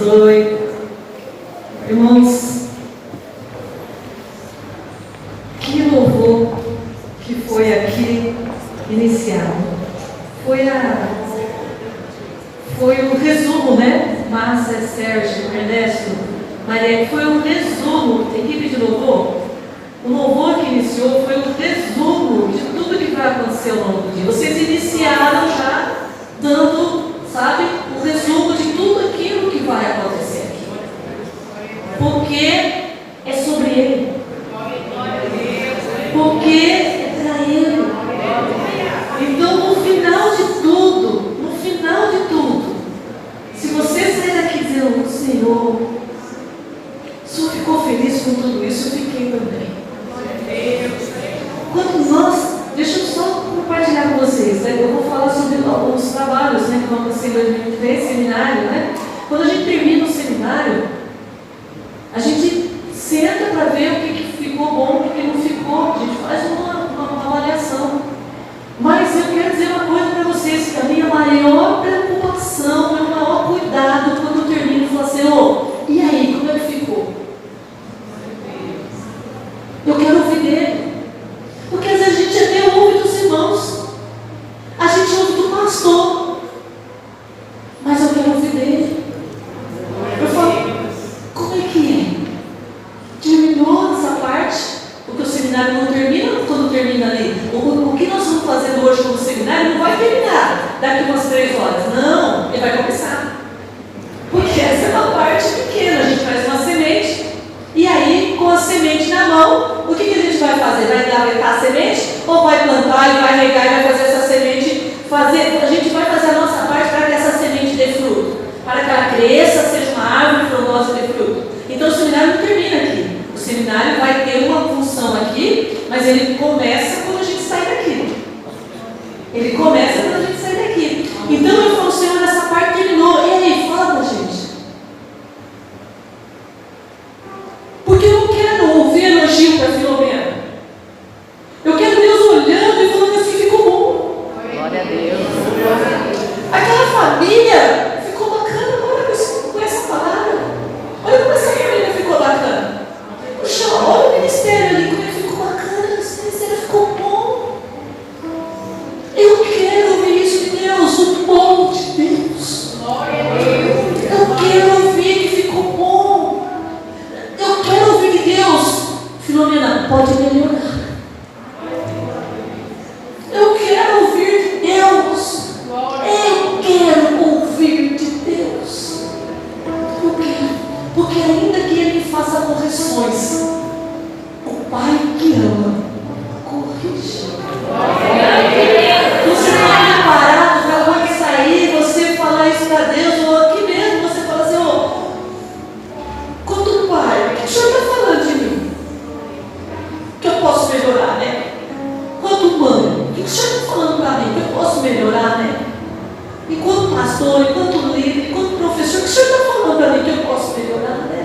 abençoe. Irmãos, que louvor que foi aqui iniciado. Foi um resumo, né? Márcia, Sérgio, Ernesto, Maria, foi um resumo, equipe de louvor. O louvor que iniciou foi um resumo de tudo que vai acontecer ao longo do dia. Vocês iniciaram já dando, sabe, um resumo de tudo aquilo que vai acontecer aqui. Porque é sobre Ele. Porque é para Ele. Então, no final de tudo, se você sair daqui dizendo, Senhor, o Senhor ficou feliz com tudo isso, eu fiquei também. Quando deixa eu só compartilhar com vocês, né? Eu vou falar sobre os trabalhos, né, que vão acontecer em 2023, seminário, né? Quando a gente termina o seminário, a gente senta para ver o que ficou bom, o que não ficou, a gente faz uma avaliação. Mas eu quero dizer uma coisa para vocês, que a minha maior preocupação, meu maior cuidado quando eu termino é falar, Senhor, e aí, como é que ficou? Eu quero ouvir dele. Porque às vezes a gente até ouve dos irmãos, a gente ouve do pastor, mas eu quero ouvir dele. Eu falo, como é que é? Terminou essa parte? Porque o seminário não termina quando termina ali. O que nós estamos fazendo hoje como seminário não vai terminar daqui umas 3 horas. Não, ele vai começar. Porque essa é uma parte pequena, a gente faz uma semente. E aí, com a semente na mão, o que a gente vai fazer? Vai engavetar a semente? Ou vai plantar e vai regar e vai fazer essa semente? A gente vai fazer a nossa parte para que essa semente dê fruto. Para que ela cresça, seja uma árvore frondosa e dê fruto. Então o seminário não termina aqui. O seminário vai ter uma função aqui, mas ele começa quando a gente sai daqui. Ele começa quando a gente sai daqui. Então eu falo, Senhor, essa parte terminou. E aí, fala com a gente. Porque eu não quero ouvir elogio para Filomena. Eu quero Deus olhando e falando assim, ficou bom. Glória a Deus. Aquela família ficou bacana agora com essa palavra. Olha como essa família ficou bacana. Puxa, olha o ministério ali, como ele ficou bacana. Esse ministério ficou bom. Eu quero ouvir isso de Deus, o bom de Deus. Glória a Deus. Eu quero ouvir que ficou bom. Eu quero ouvir de Deus. Filomena, pode melhorar. Eu quero ouvir de Deus. Eu quero ouvir de Deus. Por quê? Porque ainda que Ele faça correções, o Pai que ama, corrige. Você está preparado para quando sair, você falar isso para Deus, ou aqui mesmo você fala assim, quanto Pai, o que o Senhor está falando de mim? Que eu posso melhorar, né? Quanto mãe, o que o Senhor está falando para mim? Que eu posso melhorar, né? Enquanto pastor, enquanto líder, enquanto professor, o que o Senhor está falando para mim que eu posso melhorar, né?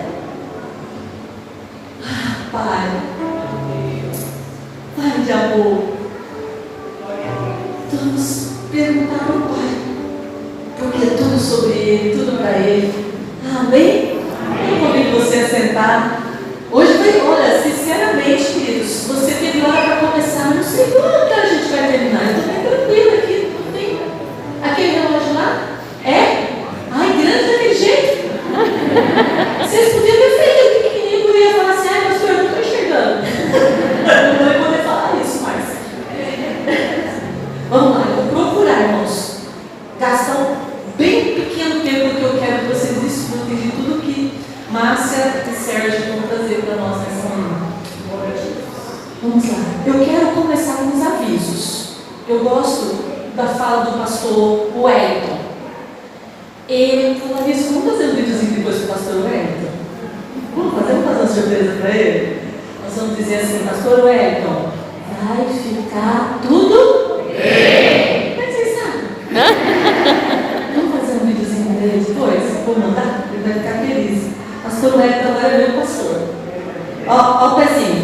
Pai, Pai de amor, vamos perguntar ao Pai, porque é tudo sobre Ele, tudo para Ele. Amém? Eu convido você a sentar. Hoje foi, olha, sinceramente, queridos, você teve hora para começar, não sei quando que a gente vai terminar. Eu estou bem tranquila aqui, não tem. Aquele relógio lá? É? Ai, grande daquele jeito. Vocês podiam ter feito o pequenininho, eu ia falar assim, ai, pastor, eu não estou enxergando. Não vai poder falar isso mais. Vamos lá, eu vou procurar, irmãos, gastar um bem pequeno tempo que eu quero que vocês desfrutem de tudo que Márcia e Sérgio vão fazer para nós nessa manhã. Vamos lá. Eu quero começar com os avisos. Eu gosto da fala do pastor Wellington. Ele falou isso, vamos fazer um videozinho depois do pastor Wellington. Vamos fazer uma surpresa para ele? Nós vamos dizer assim, pastor Wellington, vai ficar tudo bem. Mas vocês sabem. Vamos fazer um videozinho dele depois? Vou mandar? Ele vai ficar feliz. Pastor Wellington agora é meu pastor. Ó o pezinho.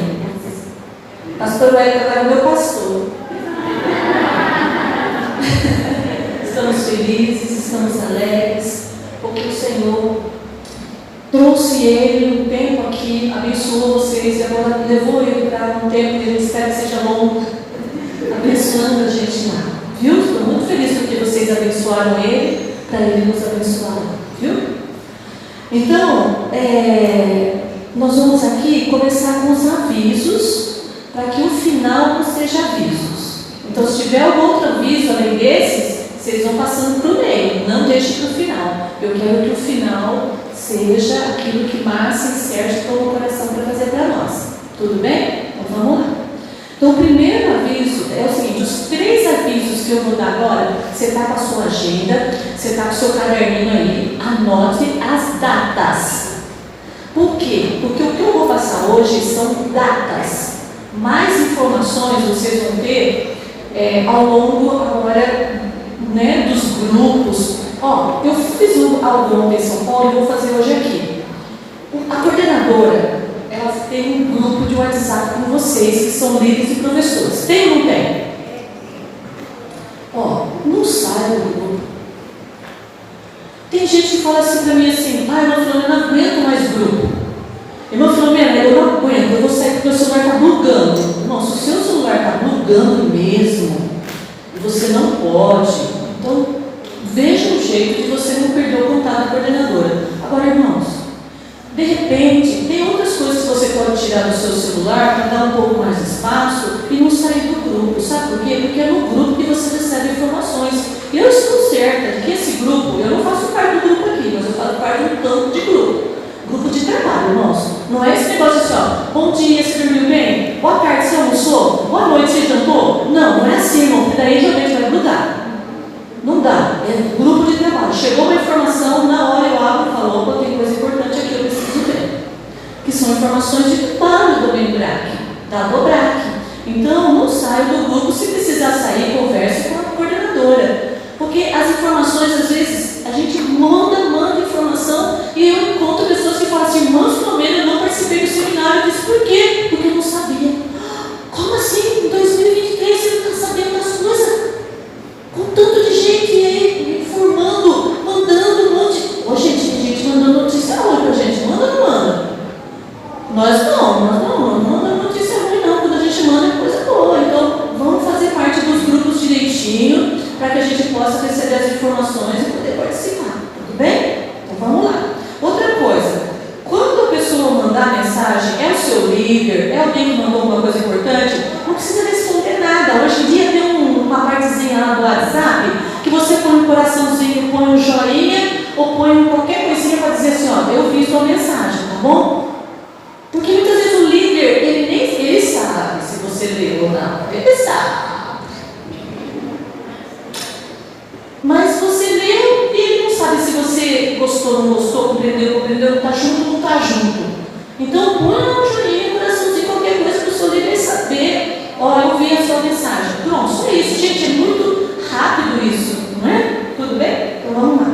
Pastor Wellington agora é meu pastor. Estamos felizes, estamos alegres, porque o Senhor trouxe ele um tempo aqui, abençoou vocês e agora levou ele para um tempo que eu espero que seja longo, abençoando a gente lá, viu? Estou muito feliz porque vocês abençoaram ele, para ele nos abençoar, viu? Então, nós vamos aqui começar com os avisos, para que o final não seja avisos. Então, se tiver algum outro aviso além desses, vocês vão passando para o meio, não deixe para o final. Eu quero que o final seja aquilo que Márcia e Sérgio tomam o coração para fazer para nós. Tudo bem? Então vamos lá. Então o primeiro aviso é o seguinte: os 3 avisos que eu vou dar agora, você está com a sua agenda, você está com o seu caderninho aí, anote as datas. Por quê? Porque o que eu vou passar hoje são datas. Mais informações vocês vão ter ao longo agora, né, dos grupos. Eu fiz algo ontem em São Paulo e vou fazer hoje aqui. A coordenadora, ela tem um grupo de WhatsApp com vocês, que são líderes e professores. Tem ou não tem? Não saia do grupo. Tem gente que fala assim para mim assim: irmã Filomena, eu não aguento mais grupo. Irmã Filomena, eu não aguento, eu vou sair porque o meu celular está bugando. Não, se o seu celular está bugando mesmo, você não pode. Então, veja um jeito de você não perder o contato da coordenadora. Agora, irmãos, de repente, tem outras coisas que você pode tirar do seu celular para dar um pouco mais de espaço e não sair do grupo. Sabe por quê? Porque é no grupo que você recebe informações. E eu estou certa que esse grupo, eu não faço parte do grupo aqui, mas eu faço parte do campo de grupo. Grupo de trabalho, irmãos. Não é esse negócio assim, bom dia, você dormiu bem? Boa tarde, você almoçou? Boa noite, você jantou? Não é assim, irmão, porque daí realmente vai grudar. Não dá, é grupo de trabalho. Chegou uma informação, na hora eu abro e falo: opa, tem coisa importante aqui, eu preciso ver. Que são informações de trabalho do BRAC, da DOBRAC. Então, não saia do grupo. Se precisar sair, converse com a coordenadora. Porque as informações, às vezes, a gente manda informação e eu encontro pessoas que falam assim: irmã Filomena, eu não participei do seminário. Eu disse: por quê? Porque eu não sabia. Como assim? Em 2023 você não está sabendo das coisas? Com tanto de gente aí informando, mandando um monte. Gente, tem gente mandando notícia ruim pra gente. Manda ou não manda? Nós não manda notícia ruim não. Quando a gente manda é coisa boa. Então vamos fazer parte dos grupos direitinho para que a gente possa receber as informações e poder participar. Tudo bem? Então vamos lá. Outra coisa, quando a pessoa mandar mensagem, é o seu líder, é alguém que mandou alguma coisa importante, não precisa responder nada. Hoje em dia tem uma partezinha lá do WhatsApp que você põe um coraçãozinho, põe um joinha ou põe qualquer coisinha para dizer assim: eu vi sua mensagem, tá bom? Porque muitas vezes o líder, ele sabe se você leu ou não, ele sabe. Mas você leu e ele não sabe se você gostou ou não gostou, compreendeu, está junto ou não está junto. Então põe um joinha, um coraçãozinho, qualquer coisa para o seu líder saber: eu vi a sua mensagem. Pronto, só isso, gente, é muito rápido isso, não é? Tudo bem? Então vamos lá.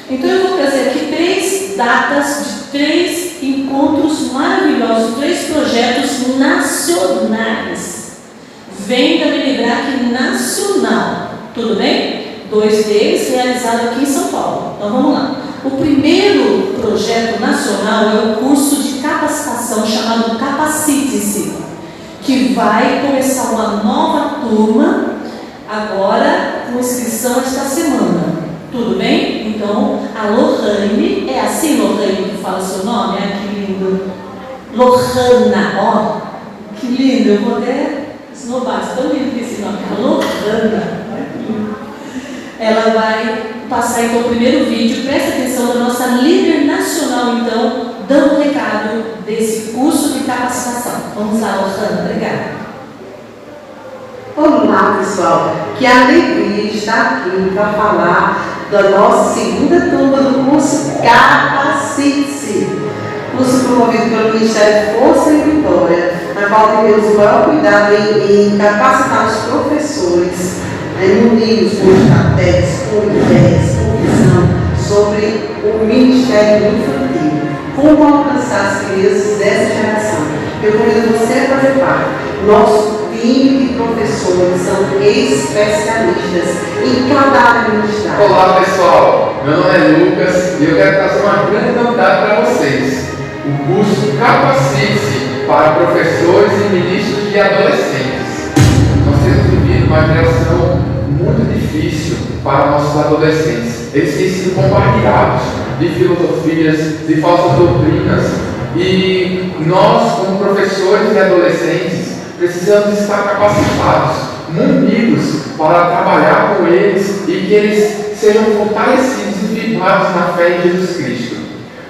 Então eu vou trazer aqui 3 datas de 3 encontros maravilhosos, 3 projetos nacionais. Vem da BRAC nacional, tudo bem? 2 deles realizados aqui em São Paulo. Então vamos lá. O primeiro projeto nacional é o curso de capacitação chamado Capacite-se, que vai começar uma nova turma agora com inscrição esta semana. Tudo bem? Então, a Lohane, é assim, Lohane, que fala seu nome? Que lindo. Lohana, que lindo. Eu vou até esnobar, tão lindo que esse nome. A Lohana. Ela vai passar então o primeiro vídeo. Presta atenção da nossa líder nacional, então, dando o recado desse curso de capacitação. Vamos lá, Lohana, obrigada. Olá, pessoal, que alegria estar aqui para falar da nossa segunda turma do curso Capacite-se, curso promovido pelo Ministério Força e Vitória, na qual temos o maior cuidado em capacitar os professores, munir-os com estratégias, com ideias, com visão sobre o Ministério Infantil, como alcançar as crianças dessa geração. Eu convido você a fazer parte. Nosso time de professores são especialistas em cada área ministerial. Olá pessoal, meu nome é Lucas e eu quero trazer uma grande novidade para vocês. O curso Capacite-se para professores e ministros de adolescentes. Nós temos vivido uma geração muito difícil para nossos adolescentes. Eles têm sido bombardeados de filosofias, de falsas doutrinas, e nós, como professores e adolescentes, precisamos estar capacitados, munidos para trabalhar com eles e que eles sejam fortalecidos e firmados na fé em Jesus Cristo.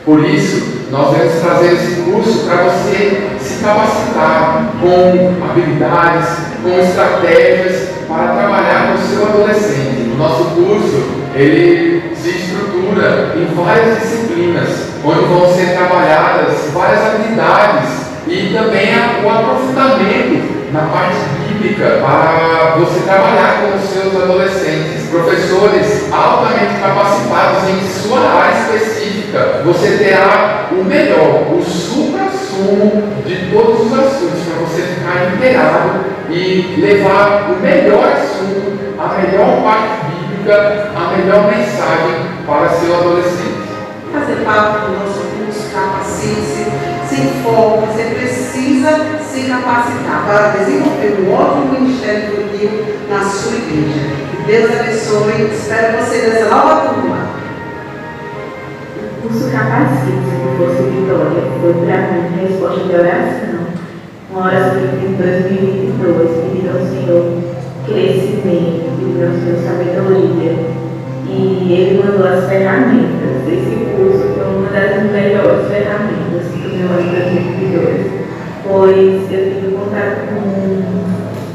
Por isso, nós vamos trazer esse curso para você se capacitar com habilidades, com estratégias para trabalhar com o seu adolescente. O nosso curso, ele se estrutura em várias disciplinas, onde vão ser trabalhadas várias habilidades e também o aprofundamento na parte bíblica para você trabalhar com os seus adolescentes. Professores altamente capacitados em sua área específica. Você terá o melhor, o supra-sumo de todos os assuntos para você ficar inteirado e levar o melhor assunto, a melhor parte bíblica, a melhor mensagem para seu adolescente. Fazer parte do nosso curso Capacite-se, se informe, você precisa se capacitar para desenvolver um ótimo ministério infantil na sua igreja. Que Deus abençoe, espero você nessa nova turma. O curso Capacite-se do Força Vitória foi para mim resposta de oração. Uma oração que em 2022 pediu ao Senhor crescimento, pediu ao Senhor sabedoria. E ele mandou as ferramentas. Esse curso foi uma das melhores ferramentas do meu ano de 2022, pois eu tive contato com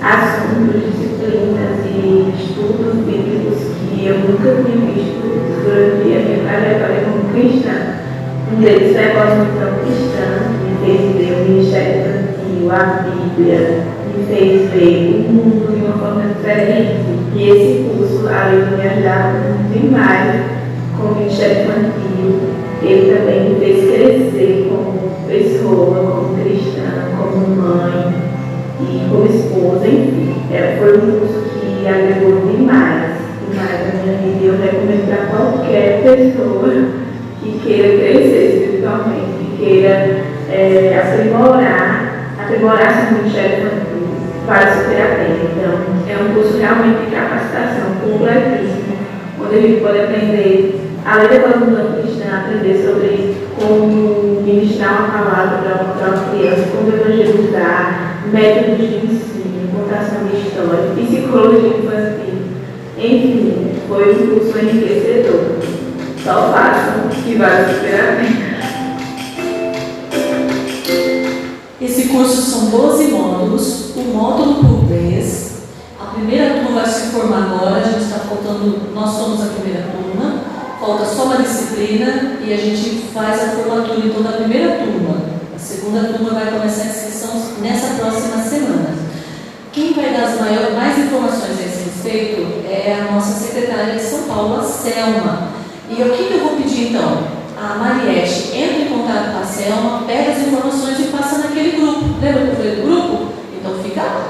assuntos, disciplinas e estudos bíblicos que eu nunca tinha visto durante a minha trajetória como cristã. Um deles foi a cosmovisão cristã, me fez ver o ministério infantil, a Bíblia, me fez ver o mundo de uma forma diferente. E esse curso, além de me ajudar demais com o ministério infantil, ele também me fez crescer como pessoa, como cristã, como mãe e como esposa, enfim. Foi um curso que agregou demais a minha vida, e eu recomendo para qualquer pessoa que queira crescer espiritualmente, que queira aprimorar seu ministério infantil para superar a pena. Então, é um curso realmente de capacitação completíssimo, onde a gente pode aprender, além da cosmovisão cristã, aprender sobre como ministrar uma palavra para uma criança, como evangelizar, métodos de ensino, contação de história, psicologia infantil. Enfim, foi um curso enriquecedor. Só façam que vai superar a pena. Esse curso são 12 módulos, um módulo por mês. A primeira turma vai se formar agora, a gente está faltando, nós somos a primeira turma, falta só uma disciplina e a gente faz a formatura então da primeira turma. A segunda turma vai começar a inscrição nessa próxima semana. Quem vai dar mais informações a esse respeito é a nossa secretária de São Paulo, a Selma. E o que eu vou pedir então? A Mariette entra em contato com a Selma, pega as informações e passa naquele grupo. Lembra que eu falei do grupo? Então fica lá.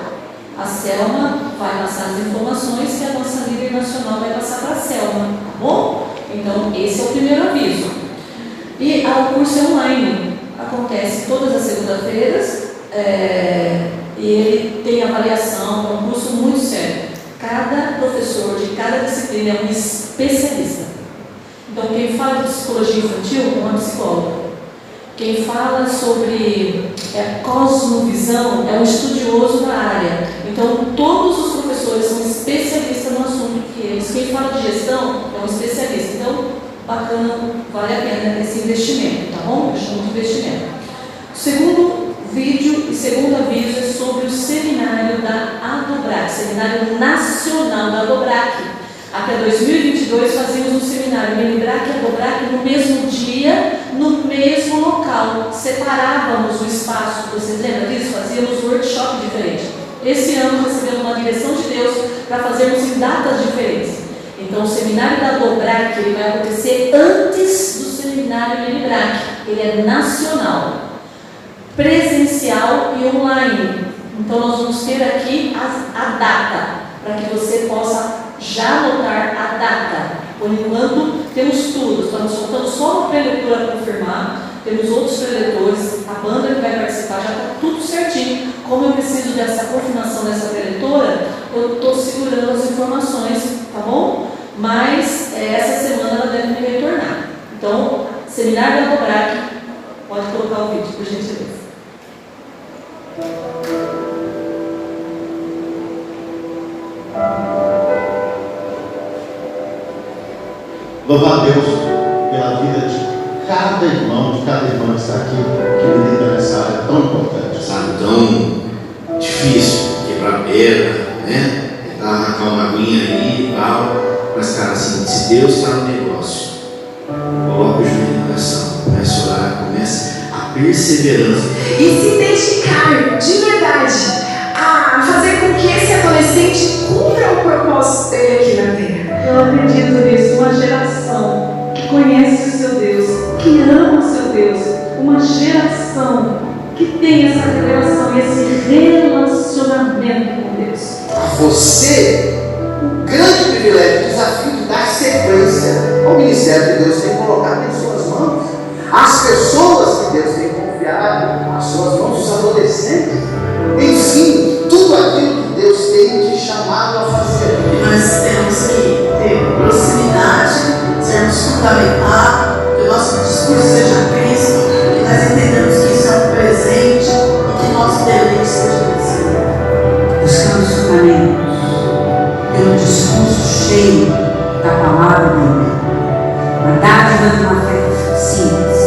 A Selma vai passar as informações que a nossa líder nacional vai passar para a Selma, tá bom? Então esse é o primeiro aviso. E o curso é online, acontece todas as segundas-feiras, e ele tem avaliação, é um curso muito sério. Cada professor de cada disciplina é um especialista. Então, quem fala de psicologia infantil é uma psicóloga. Quem fala sobre cosmovisão é um estudioso da área. Então, todos os professores são especialistas no assunto que eles. Quem fala de gestão é um especialista. Então, bacana, vale a pena esse investimento, tá bom? Eu chamo de investimento. O segundo vídeo e segundo aviso é sobre o seminário da ADOBRAC, Seminário Nacional da ADOBRAC. Até 2022 fazíamos um seminário Menibrac e ADOBRAC no mesmo dia, no mesmo local. Separávamos o espaço, vocês lembram disso? Fazíamos um workshop diferente. Esse ano recebemos uma direção de Deus para fazermos em datas diferentes. Então o seminário da ADOBRAC ele vai acontecer antes do seminário Menibrac. Ele é nacional, presencial e online. Então nós vamos ter aqui a data, para que você possa já anotar a data. Por enquanto temos tudo, estamos faltando só uma preleitura para confirmar, temos outros preletores, a banda que vai participar já está tudo certinho. Como eu preciso dessa confirmação dessa preleitora, eu estou segurando as informações, tá bom? Mas essa semana ela deve me retornar. Então, Seminário da Dobrac, pode colocar o vídeo, por gentileza. Louvar a Deus pela vida de cada irmão, de cada irmã que está aqui, que milita nessa área tão importante. Sabe, tão difícil, quebrar pedra, né? Arrancar uma aguinha aí e tal. Mas, cara, assim, se Deus está no negócio, coloca o joelho na oração, comece a orar, comece a perseverança. E se dedicar de verdade a fazer com que esse adolescente cumpra o propósito dele aqui na Terra. Eu acredito nisso, uma geração que conhece o seu Deus, que ama o seu Deus, uma geração que tem essa relação e esse relacionamento com Deus. A você, o grande privilégio, o desafio de dar sequência ao ministério que Deus tem colocado em suas mãos, às pessoas que Deus tem confiado às suas mãos, os adolescentes, enfim, tudo aquilo que Deus tem te chamado a fazer. Nós temos que ter proximidade, sermos fundamentados, que o nosso discurso seja Cristo, que nós entendamos que isso é um presente e que nosso deleite seja Cristo. Buscando os fundamentos, pelo discurso cheio da palavra dele, uma dádiva de uma fé simples,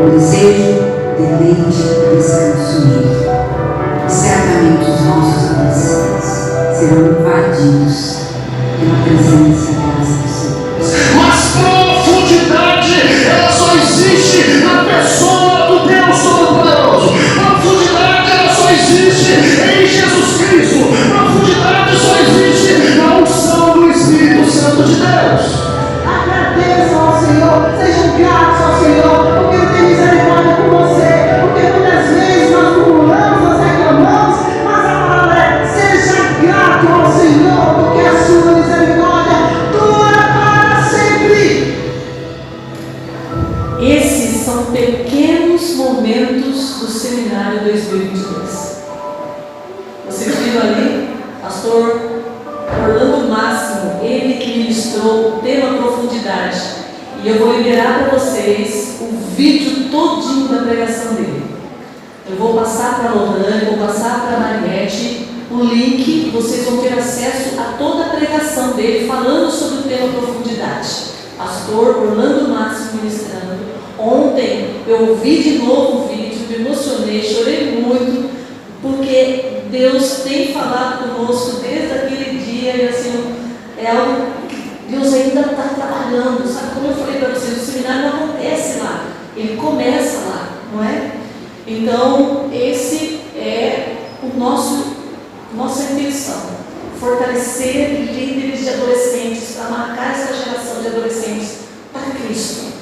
um desejo, deleite e descanso nele. E certamente os nossos adolescentes serão invadidos pela presença dessa pessoa. Mas profundidade, ela só existe na pessoa do Deus Todo-Poderoso. Profundidade, ela só existe em Jesus Cristo. Profundidade só existe na unção do Espírito Santo de Deus. Agradeçam ao Senhor, sejam gratos ao Senhor, porque Ele tem misericórdia por você, porque muitas vezes nós murmuramos, nós reclamamos, mas a palavra é: seja grato ao Senhor, porque a sua misericórdia dura para sempre. Esses são pequenos momentos do Seminário 2022. Vocês viram ali, pastor Orlando Máximo, ele que ministrou o tema profundidade. E eu vou liberar para vocês o vídeo todinho da pregação dele. Eu vou passar para a Lorane, vou passar para a Mariette o link e vocês vão ter acesso a toda a pregação dele falando sobre o tema profundidade. Pastor Orlando Máximo ministrando. Ontem eu ouvi de novo o vídeo, me emocionei, chorei muito, porque Deus tem falado conosco desde aquele dia, e assim, é algo que Deus ainda está trabalhando, sabe? Como eu falei para vocês, o seminário não acontece lá, ele começa lá, não é? Então, esse é nossa intenção, fortalecer líderes de adolescentes, para marcar essa geração de adolescentes para Cristo,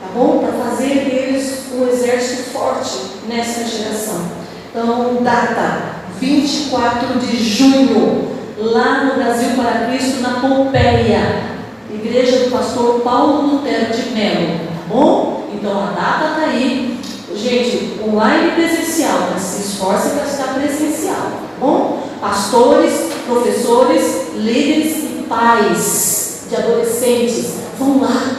tá bom? Para fazer deles um exército forte nessa geração. Então, data 24 de junho, lá no Brasil para Cristo, na Pompeia, igreja do pastor Paulo Lutero de Mello, tá bom? Então a data está aí, gente, online e presencial, mas se esforce para estar presencial, tá bom? Pastores, professores, líderes e pais de adolescentes, vão lá.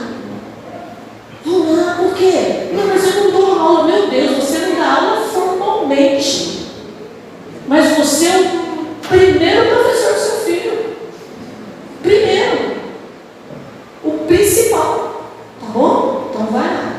Vão lá, por quê? Não, mas eu não dou aula. Meu Deus, você não dá aula formalmente, mas você é o primeiro professor do seu filho. Primeiro. O principal. Tá bom? Então vai lá.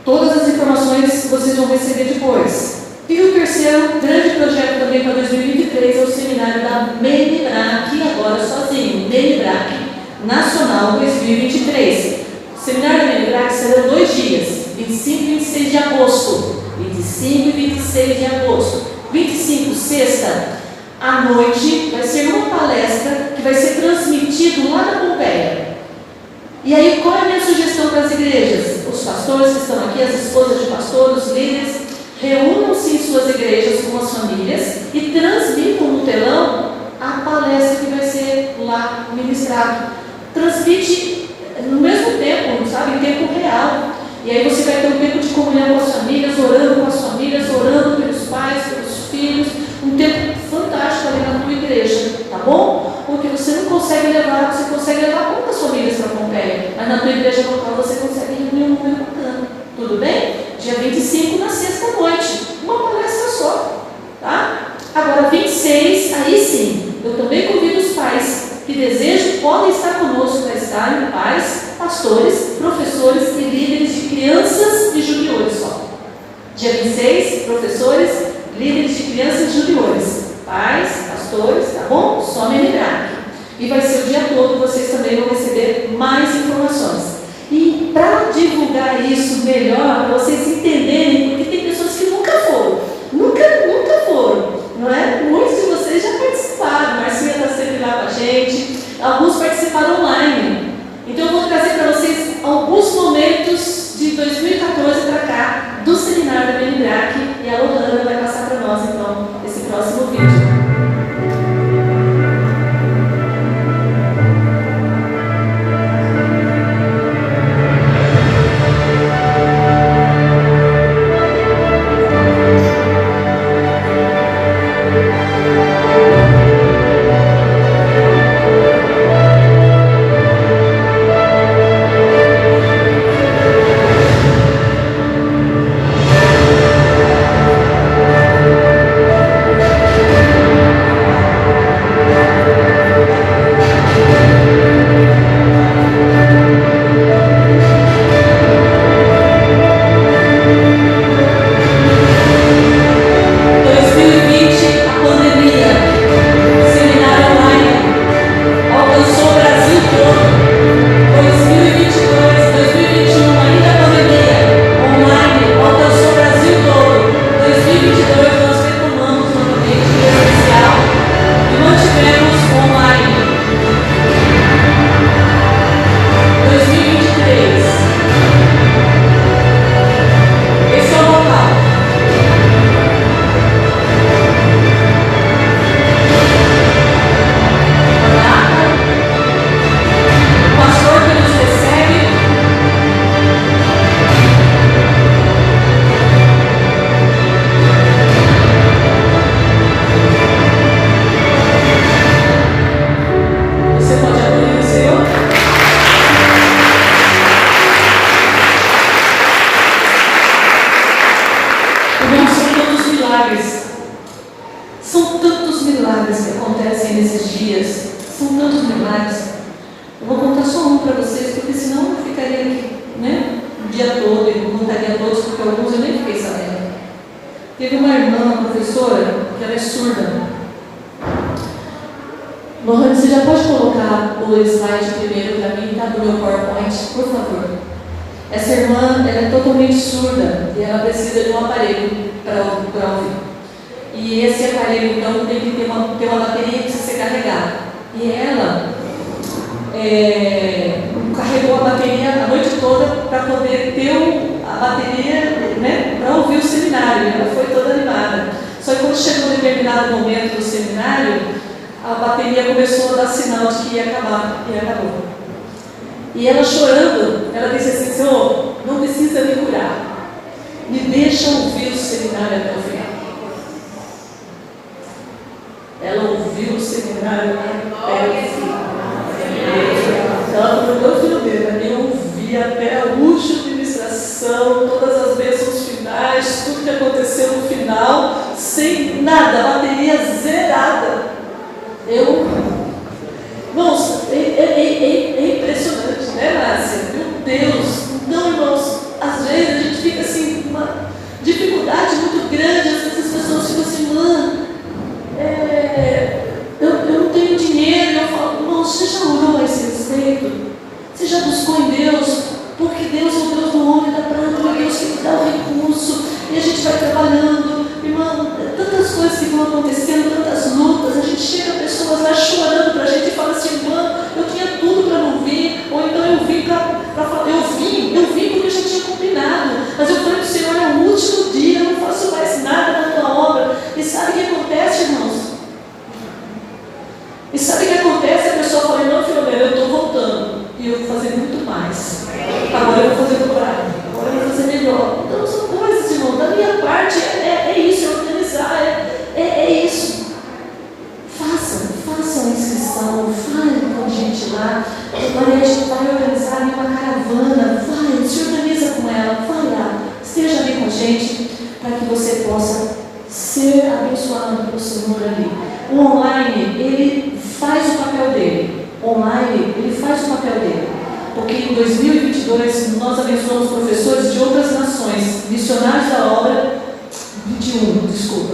Todas as informações vocês vão receber depois. E o terceiro grande projeto também para 2023 é o seminário da MENIBRAC, agora sozinho, MENIBRAC Nacional 2023. O seminário da MENIBRAC serão 2 dias, 25 e 26 de agosto. 25 e 26 de agosto. 25, sexta, à noite, vai ser uma palestra que vai ser transmitida lá na Pompeia. E aí, qual é a minha sugestão para as igrejas? Os pastores que estão aqui, as esposas de pastores, os líderes, reúnam-se em suas igrejas com as famílias e transmitam no telão a palestra que vai ser lá ministrado. Transmite no mesmo tempo, sabe, em tempo real. E aí você vai ter um tempo de comunhão com as famílias, orando com as famílias, orando pelos pais, pelos filhos. Um tempo fantástico ali na tua igreja, tá bom? Porque você não consegue levar, você consegue levar poucas famílias para Pompeia, mas na tua igreja local você consegue reunir um número bacana. Tudo bem? Dia 25 na sexta-noite. Uma palestra só, tá? Agora 26, aí sim, eu também convido os pais que desejam, podem estar conosco para estarem, pais, pastores, professores e líderes de crianças e juniores só. Dia 26, professores, líderes de crianças e juniores, pais, pastores, tá bom? Só me lembrar. E vai ser o dia todo, vocês também vão receber mais informações. E para divulgar isso melhor, para vocês entenderem, porque tem pessoas que nunca foram, não é? Muitos de vocês já participaram, Marcinha está sempre lá com a gente, alguns participaram online. Então eu vou trazer para vocês alguns momentos de 2014 para cá, do seminário da Benidrac, e a Lohana vai passar para nós então esse próximo vídeo. Lohane, você já pode colocar o slide primeiro para mim, tá? Do meu PowerPoint, por favor. Essa irmã, ela é totalmente surda e ela precisa de um aparelho para ouvir. E esse aparelho, então, tem que ter uma bateria que precisa ser carregada. E ela carregou a bateria a noite toda para poder ter a bateria, né, para ouvir o seminário. Ela foi toda animada. Só que quando chegou um determinado momento do seminário, a bateria começou a dar sinal de que ia acabar, e acabou. E ela chorando, ela disse assim: Senhor, não precisa me curar, me deixa ouvir o seminário até o final. Ela ouviu o seminário até o final. Ela falou: meu filho dele, eu ouvi até a última ministração, todas as bênçãos finais, tudo que aconteceu no final, sem nada, a bateria zerada. Irmãos, é impressionante, né, Márcia? Meu Deus! Então, irmãos, às vezes a gente fica assim, com uma dificuldade muito grande, às vezes as pessoas ficam assim, eu não tenho E sabe o que acontece? A pessoa fala, não, Filomena, eu estou voltando. E eu vou fazer muito mais. Agora eu vou fazer dobrado. Agora eu vou fazer melhor. Então são coisas, irmão. Da minha parte é isso, é organizar, é isso. Façam a inscrição, fale com a gente lá. A gente vai organizar ali uma caravana. Vai, se organiza com ela, vai lá. Esteja ali com a gente para que você possa ser abençoado pelo Senhor ali. O online, ele faz o papel dele. Porque em 2022 nós abençoamos professores de outras nações, missionários da obra.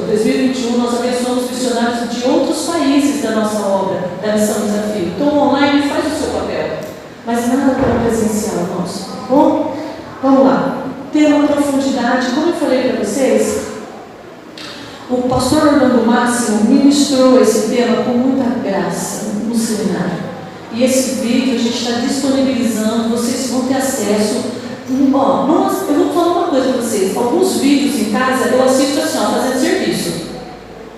2021 nós abençoamos missionários de outros países da nossa obra, da Missão Desafio. Então o online faz o seu papel, mas nada como presencial nosso. Bom, vamos lá. Tema profundidade, como eu falei para vocês, o pastor Orlando Máximo ministrou esse tema com muita graça no seminário. E esse vídeo a gente está disponibilizando, vocês vão ter acesso. Eu vou falar uma coisa para vocês. Alguns vídeos em casa eu assisto assim, fazendo serviço.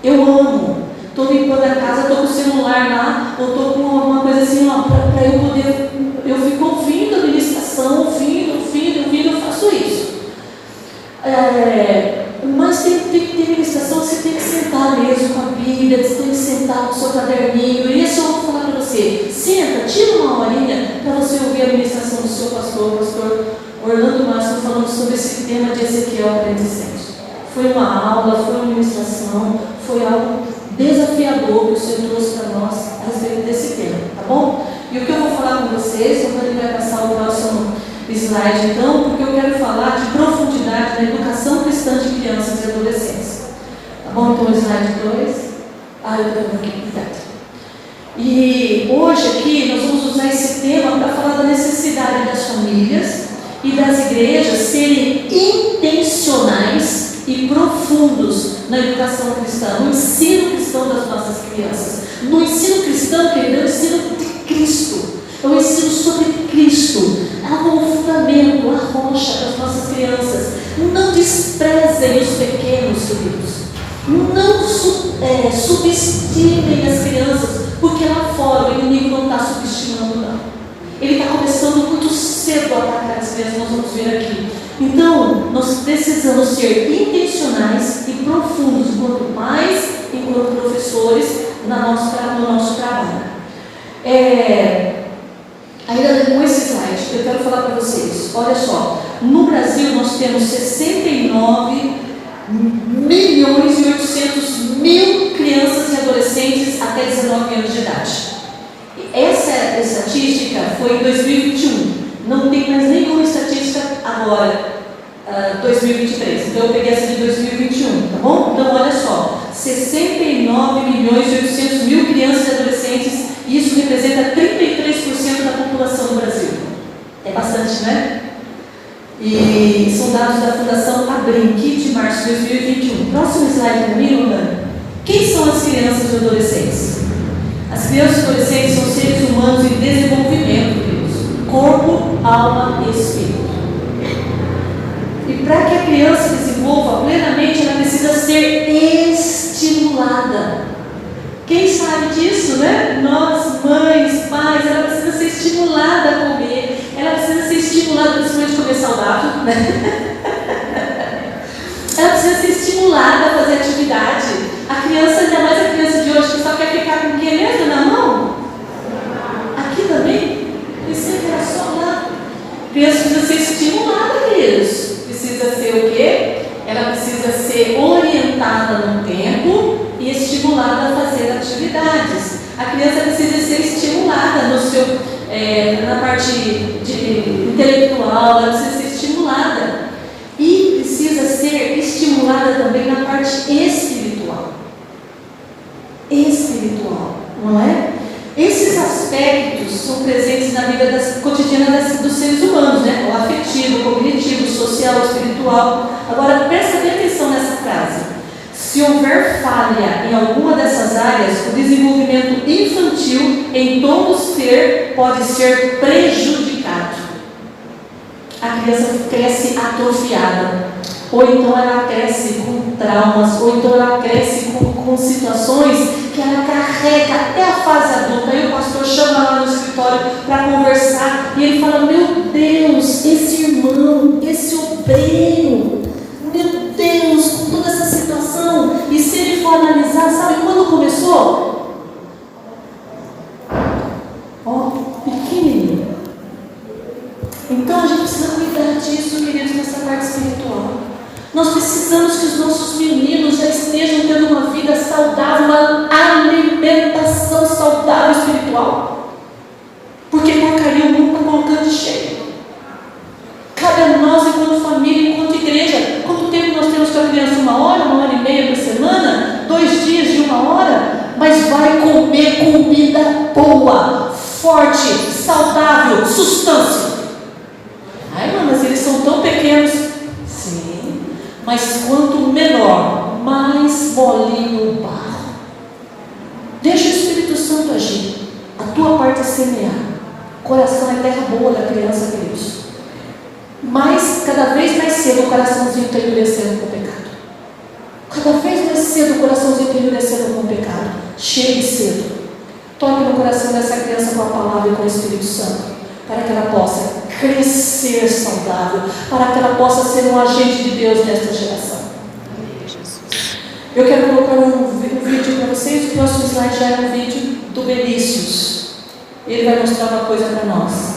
Eu amo. Estou limpando a casa, estou com o celular lá, ou estou com alguma coisa assim, para eu poder. Eu fico ouvindo a ministração, ouvindo, eu faço isso. Mas tem que ter ministração que você tem que sentar mesmo com a Bíblia, você tem que sentar com o seu caderninho. E isso eu vou falar para você. Senta, tira uma horinha para você ouvir a ministração do seu pastor, o pastor Orlando Máximo, falando sobre esse tema de Ezequiel 47. Foi uma aula, foi uma ministração, foi algo desafiador que o Senhor trouxe para nós a respeito desse tema, tá bom? E o que eu vou falar com vocês, eu vou passar o próximo slide então, porque eu quero falar de profundidade na educação cristã de crianças e adolescentes. Tá bom? Então, o slide 2. Eu estou vendo aqui, exato. E hoje aqui nós vamos usar esse tema para falar da necessidade das famílias e das igrejas serem intencionais e profundos na educação cristã, no ensino cristão das nossas crianças. No ensino cristão, querido, é o ensino de Cristo, é o ensino sobre Cristo, é o fundamento, a rocha das nossas crianças. Não desprezem os pequenos, queridos. Não subestimem as crianças, porque lá fora o inimigo não está subestimando, não. Ele está começando muito cedo a atacar as crianças, nós vamos ver aqui. Então, nós precisamos ser intencionais e profundos, quanto mais enquanto professores, no nosso trabalho. Ainda com esse slide, eu quero falar para vocês. Olha só, no Brasil nós temos 69.800.000 crianças e adolescentes até 19 anos de idade. Essa estatística foi em 2021. Não tem mais nenhuma estatística agora, 2023. Então eu peguei essa de 2021, tá bom? Então olha só, 69.800.000 crianças e adolescentes, e isso representa 33% da população do Brasil. É bastante, né? E são dados da Fundação Abrim, de março de 2021. Próximo slide para mim, Lorana. Quem são as crianças e adolescentes? As crianças e adolescentes são seres humanos em desenvolvimento, queridos. Corpo, alma e espírito. E para que a criança desenvolva plenamente, ela precisa ser estimulada. Quem sabe disso, né? Nós, mães, pais, ela precisa ser estimulada a comer, ela precisa ser estimulada principalmente a comer saudável, né? Ela precisa ser estimulada a fazer atividade. A criança, ainda mais a criança de hoje, que só quer ficar com o que mesmo na mão? Aqui também? Pensei que era só lá. A criança precisa ser estimulada, queridos. Precisa ser o quê? Ela precisa ser orientada no tempo e estimulada a fazer atividades. A criança precisa ser estimulada no seu, na parte intelectual, ela precisa ser estimulada. E precisa ser estimulada também na parte espiritual. Não é? Esses aspectos são presentes na vida cotidiana dos seres humanos, né? O afetivo, o cognitivo, o social, o espiritual. Agora, presta bem atenção nessa frase. Se houver falha em alguma dessas áreas, o desenvolvimento infantil em todo ser pode ser prejudicado. A criança cresce atrofiada, ou então ela cresce com traumas, ou então ela cresce com situações porque ela carrega até a fase adulta. Aí o pastor chama ela no escritório para conversar e ele fala: meu Deus, esse irmão, esse obreiro, meu Deus, com toda essa situação. E se ele for analisar, sabe quando começou? Ó, pequenininho. Então a gente precisa cuidar disso, queridos, nessa parte espiritual. Nós precisamos que os nossos meninos já estejam tendo uma vida saudável, uma alimentação saudável espiritual. Porque porcaria o mundo está colocando de cheio. Cabe a nós, enquanto família, enquanto igreja. Quanto tempo nós temos com a criança? 1 hora e meia por semana? 2 dias de 1 hora? Mas vai comer comida boa, forte, saudável, substância. Ai, mãe, mas eles são tão pequenos. Sim, mas quanto menor, mais molinho o barro. Deixa o Espírito Santo agir. A tua parte é semear. Coração é terra boa da criança, queridos. Mas cada vez mais cedo o coraçãozinho está endurecendo com o pecado. Cada vez mais cedo o coraçãozinho está endurecendo com o pecado. Chegue cedo. Toque no coração dessa criança com a palavra e com o Espírito Santo, para que ela possa crescer saudável, para que ela possa ser um agente de Deus nesta geração. Eu quero colocar um vídeo para vocês. O próximo slide já é um vídeo do Benícius. Ele vai mostrar uma coisa para nós.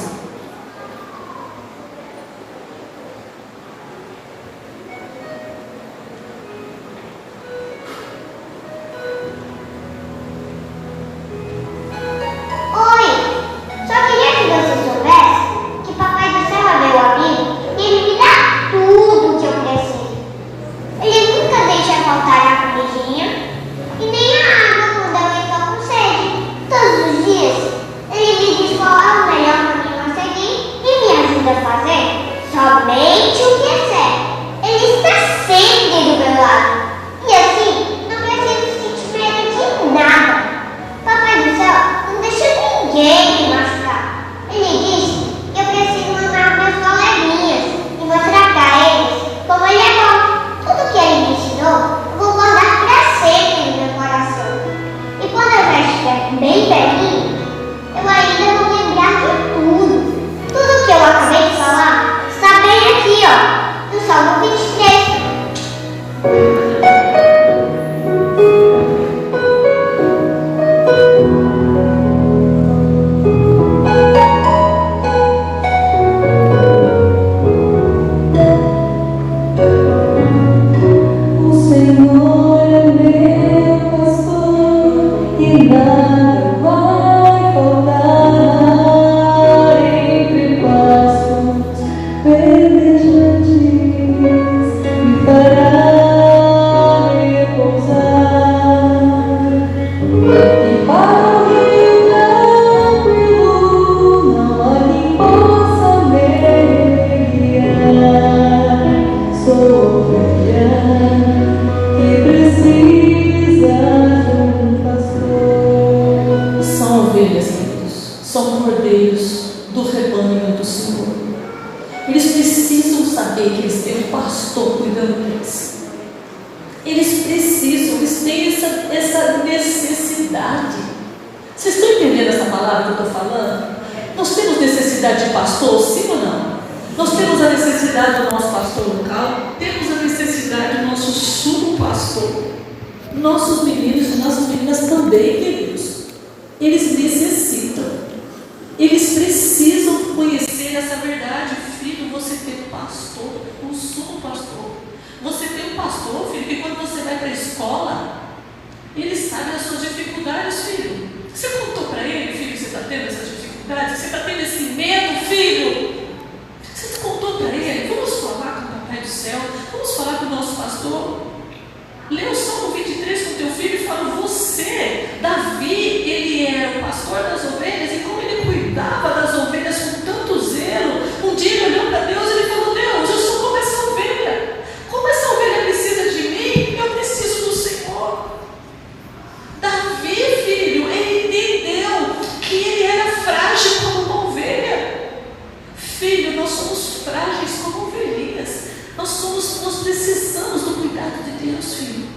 Nós precisamos do cuidado de Deus, filho.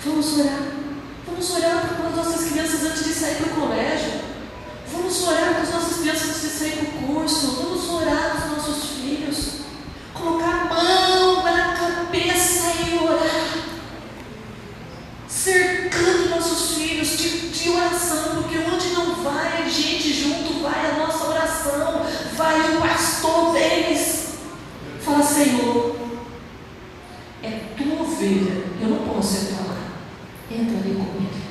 Vamos orar por causa oração, porque onde não vai gente junto, vai a nossa oração, vai o pastor deles. Fala, Senhor, é tua ovelha, eu não posso entrar lá. Entra ali com ele.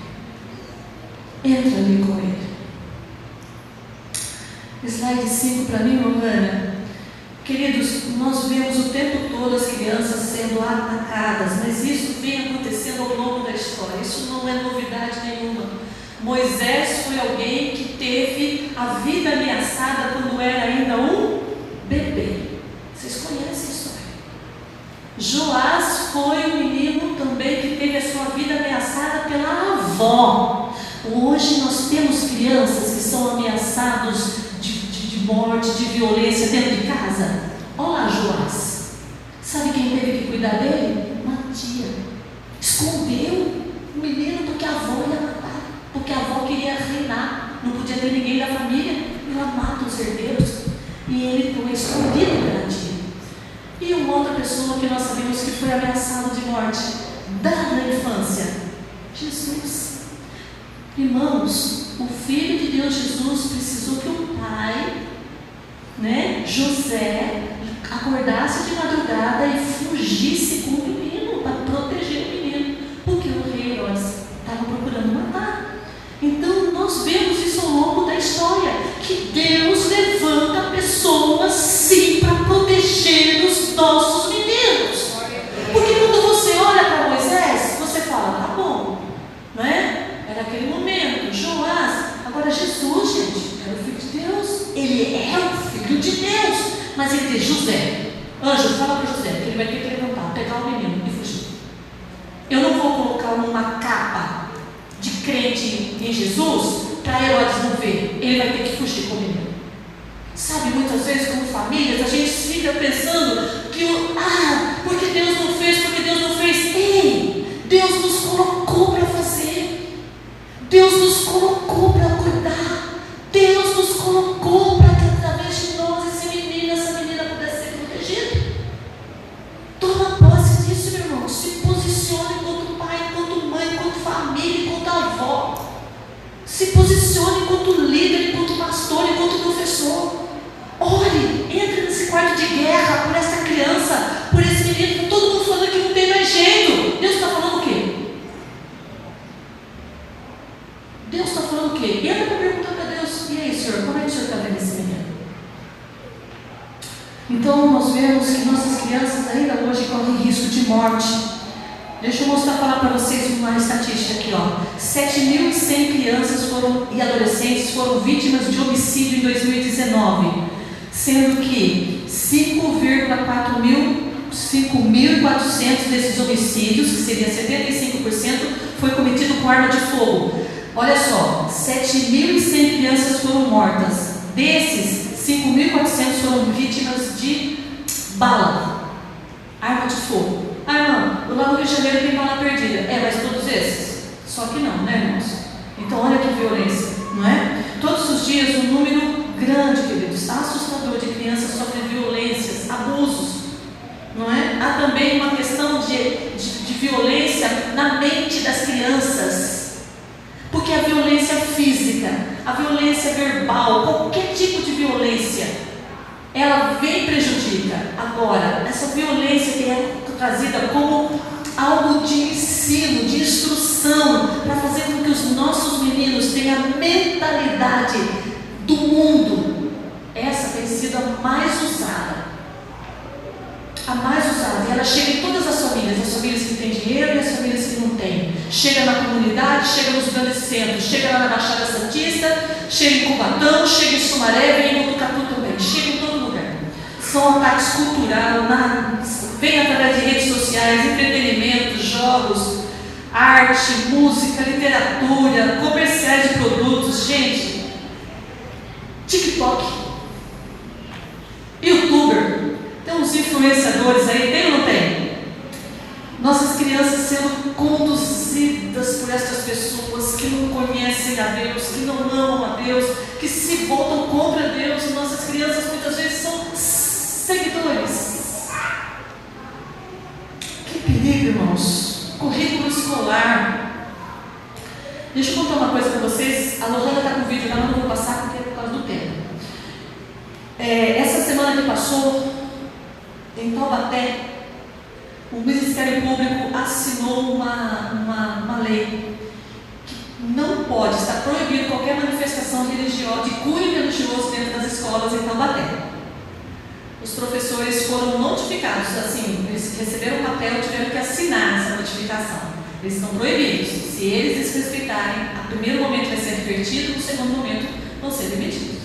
Entra ali com ele. Slide 5 para mim, Ana. Queridos, nós vemos o tempo todo as crianças sendo atacadas, mas isso vem acontecendo ao longo da história. Isso não é novidade nenhuma. Moisés foi alguém que teve a vida ameaçada quando era ainda um bebê. Vocês conhecem a história. Joás foi um menino também que teve a sua vida ameaçada pela avó. Hoje nós temos crianças que são ameaçados de morte, de violência dentro de casa. Olha lá Joás. Sabe quem teve que cuidar dele? Uma tia. Escondeu o menino porque a avó ia matar, porque a avó queria reinar, não podia ter ninguém da família, e ela mata os herdeiros, e ele foi escondido pela tia. E uma outra pessoa que nós sabemos que foi ameaçada de morte, na infância, Jesus. Irmãos, o Filho de Deus Jesus precisou que o pai, José, acordasse de madrugada e fugisse com o menino, para proteger o menino, porque o rei Herodes estava procurando matar. Então nós vemos isso ao longo da história, que Deus levanta pessoas sim para proteger os nossos meninos. Porque quando você olha para Moisés, você fala, tá bom, não é? Era aquele momento, Joás. Agora Jesus, gente, era o Filho de Deus, ele é o Filho de Deus, mas ele diz, José, anjo, fala para José, que ele vai ter que levantar, pegar o menino e fugir. Eu não vou colocar uma capa de crente em Jesus para Herodes não ver, ele vai ter que fugir com o menino. Sabe, muitas vezes como famílias, a gente fica pensando que, porque Deus não fez, porque Deus não fez. Ei, Deus nos colocou para fazer, Deus nos colocou para cuidar, Deus nos colocou para que através de nós essa menina pudesse ser protegida. Toma posse disso, meu irmão. Se posicione enquanto pai, enquanto mãe, enquanto família, enquanto avó. Se posicione enquanto líder, enquanto pastor, enquanto professor. Ore, entre nesse quarto de guerra por essa criança, por esse menino. Todo mundo falando que não tem mais jeito. Deus está falando o quê? Deus está falando o quê? Entra para perguntar para Deus, e aí, Senhor, como é que o Senhor está vendo esse menino? Então nós vemos que nossas crianças ainda hoje correm risco de morte. Deixa eu falar para vocês uma estatística aqui, 7.100 crianças e adolescentes foram vítimas de homicídio em 2019, sendo que 5.400 desses homicídios, que seria 75%, foi cometido com arma de fogo. Olha só, 7.100 crianças foram mortas. Desses, 5.400 foram vítimas de bala, arma de fogo. Irmão, lá no Rio de Janeiro tem bala perdida. Mas todos esses? Só que não, né, irmãos? Então olha que violência, não é? Todos os dias um número grande, queridos, assustador de crianças sofrem violências, abusos, não é? Há também uma questão de violência na mente das crianças. Porque a violência física, a violência verbal, qualquer tipo de violência, ela vem e prejudica. Agora, essa violência que é trazida como algo de ensino, de instrução, para fazer com que os nossos meninos tenham a mentalidade do mundo, essa tem sido a mais usada. A mais usada, e ela chega em todas as famílias que têm dinheiro e as famílias que não têm. Chega na comunidade, chega nos grandes centros, chega lá na Baixada Santista, chega em Cubatão, chega em Sumaré, vem em Botucatu também, chega em todo lugar. São ataques culturais, vem através de redes sociais, entretenimento, jogos, arte, música, literatura, comerciais de produtos, gente, TikTok, YouTuber. Tem uns influenciadores aí, tem ou não tem? Nossas crianças sendo conduzidas por essas pessoas que não conhecem a Deus, que não amam a Deus, que se voltam contra Deus. Nossas crianças muitas vezes são seguidores. Que perigo, irmãos. Currículo escolar. Deixa eu contar uma coisa para vocês. A Lohana está com o vídeo lá, mas não vou passar porque é por causa do tempo. Essa semana que passou, em Taubaté, o Ministério Público assinou uma lei que não pode, está proibido qualquer manifestação religiosa, de cunho religioso dentro das escolas em Taubaté. Os professores foram notificados, assim, eles receberam um papel, tiveram que assinar essa notificação. Eles estão proibidos. Se eles desrespeitarem, no primeiro momento vai ser advertido, no segundo momento vão ser demitidos.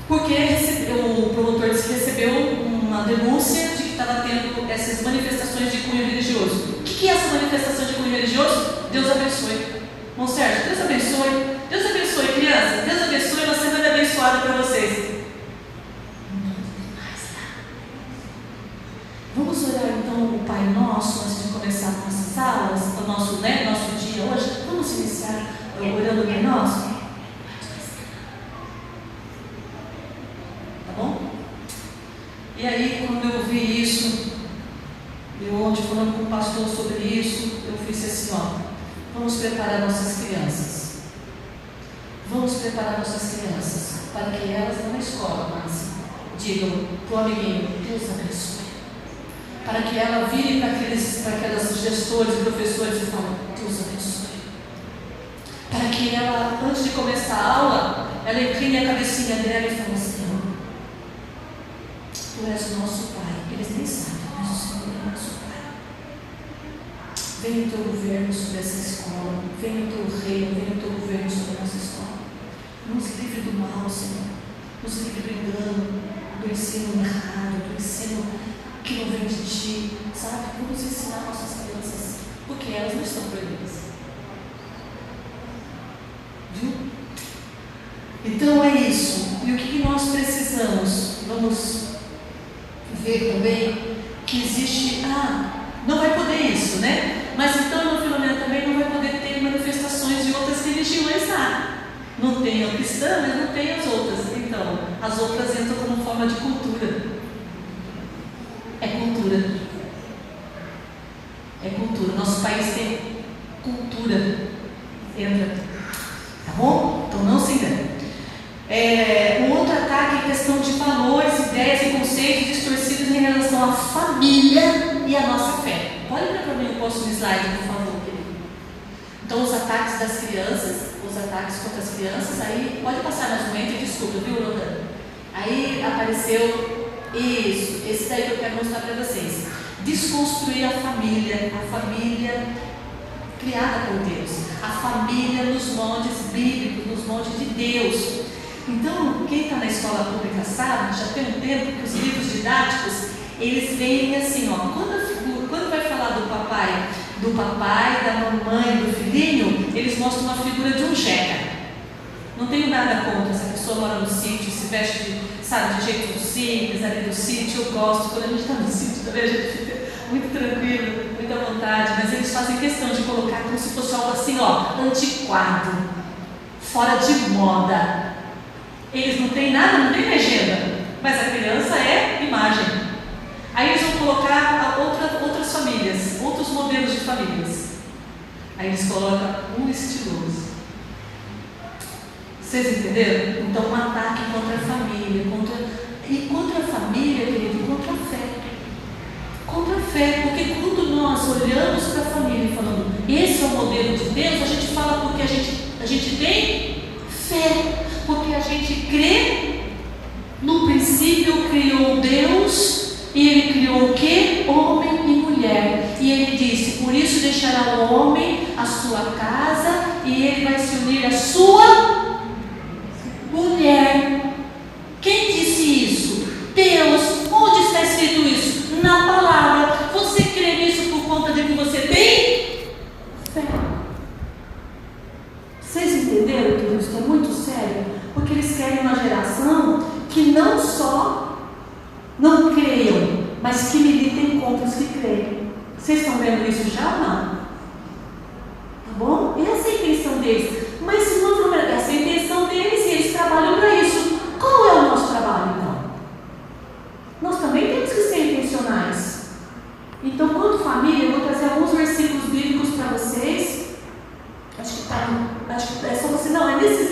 Porque o promotor disse que recebeu uma denúncia de que estava tendo essas manifestações de cunho religioso. O que é essa manifestação de cunho religioso? Deus abençoe. Bom, Sérgio, Deus abençoe. Deus abençoe, criança. Deus abençoe uma semana abençoada para vocês. Vamos orar então o Pai Nosso antes de começar nossas aulas, o nosso dia hoje. Vamos iniciar orando o Pai Nosso? Tá bom? E aí, quando eu vi isso, eu ontem falando com o pastor sobre isso, eu fiz assim, vamos preparar nossas crianças. Vamos preparar nossas crianças para que elas não na escola, mas digam para o amiguinho, Deus abençoe. Para que ela vire para aquelas gestores e professores e fale, Deus abençoe. Para que ela, antes de começar a aula, ela incline a cabecinha dela e fale assim, Tu és o nosso Pai. Eles nem sabem, mas o Senhor é o nosso Pai. Venha o Teu governo sobre essa escola. Venha o Teu reino, venha o Teu governo sobre a nossa escola. Nos livre do mal, Senhor. Nos livre do engano, do ensino errado, do ensino que não vem de Ti, sabe? Vamos ensinar nossas crianças, porque elas não estão proibidas. Viu? Então é isso. E o que nós precisamos? Vamos ver também que existe, não vai poder isso, né? Mas então no Filomena também não vai poder ter manifestações de outras religiões lá. Não tem a cristã, mas não tem as outras. Então, as outras entram como forma de cultura. É cultura. É cultura. Nosso país tem cultura. Entra. Tá bom? Então não se engane. Um outro ataque é a questão de valores, ideias e conceitos distorcidos em relação à família e à nossa fé. Pode ver para mim o próximo slide, por favor, querido. Então, os ataques das crianças, os ataques contra as crianças, aí pode passar mais um momento, desculpa, viu, Rodan? Aí apareceu isso, esse daí que eu quero mostrar para vocês. Desconstruir a família criada por Deus, a família nos moldes bíblicos, nos moldes de Deus. Então, quem está na escola pública sabe, já tem um tempo que os livros didáticos, eles vêm assim, quando vai falar do papai, da mamãe, do filhinho, eles mostram uma figura de um jeca. Não tenho nada contra, essa pessoa mora no sítio, se veste de jeito simples, ali do sítio, eu gosto. Quando a gente está no sítio também a gente fica muito tranquilo, muita vontade, mas eles fazem questão de colocar como se fosse algo assim, antiquado, fora de moda. Eles não têm nada, não tem legenda, mas a criança é imagem. Aí eles vão colocar outras famílias, outros modelos de famílias. Aí eles colocam um estiloso. Vocês entenderam? Então, um ataque contra a família, contra a família, querido, contra a fé. Contra a fé, porque quando nós olhamos para a família e falamos, esse é o modelo de Deus, a gente fala porque a gente tem fé, porque a gente crê. No princípio criou Deus, e Ele criou o quê? Homem e mulher. E Ele disse, por isso deixará o homem a sua casa, e ele vai se unir à sua mulher. Quem disse isso? Deus. Onde está escrito isso? Na palavra. Você crê nisso por conta de que você tem fé? Vocês entenderam que isso é muito sério? Porque eles querem uma geração que não só não creiam, mas que militem contra os que creem. Vocês estão vendo isso já ou não? Tá bom? Essa é a intenção deles. Mas se não, essa é a intenção deles e eles trabalham para isso. Qual é o nosso trabalho então? Nós também temos que ser intencionais. Então, quanto família, eu vou trazer alguns versículos bíblicos para vocês. Acho que está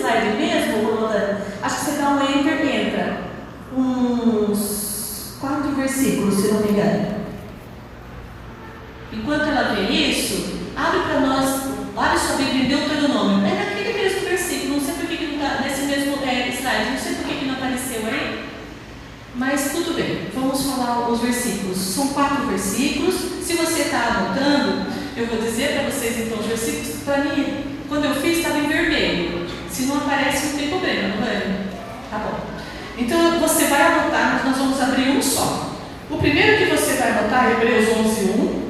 slide mesmo, Rolanda, acho que você dá um enter e entra. Uns 4 versículos, se não me engano. Enquanto ela vê isso, abre para nós, abre sua Bíblia em Deuteronômio. É naquele mesmo versículo, não sei por que não está nesse mesmo slide, não sei por que não apareceu aí. Mas tudo bem, vamos falar os versículos. São 4 versículos. Se você está anotando, eu vou dizer para vocês então os versículos. Para mim, quando eu fiz, estava em vermelho. Se não aparece, não tem problema, não é? Tá bom. Então você vai anotar, mas nós vamos abrir um só. O primeiro que você vai anotar é Hebreus 11:1.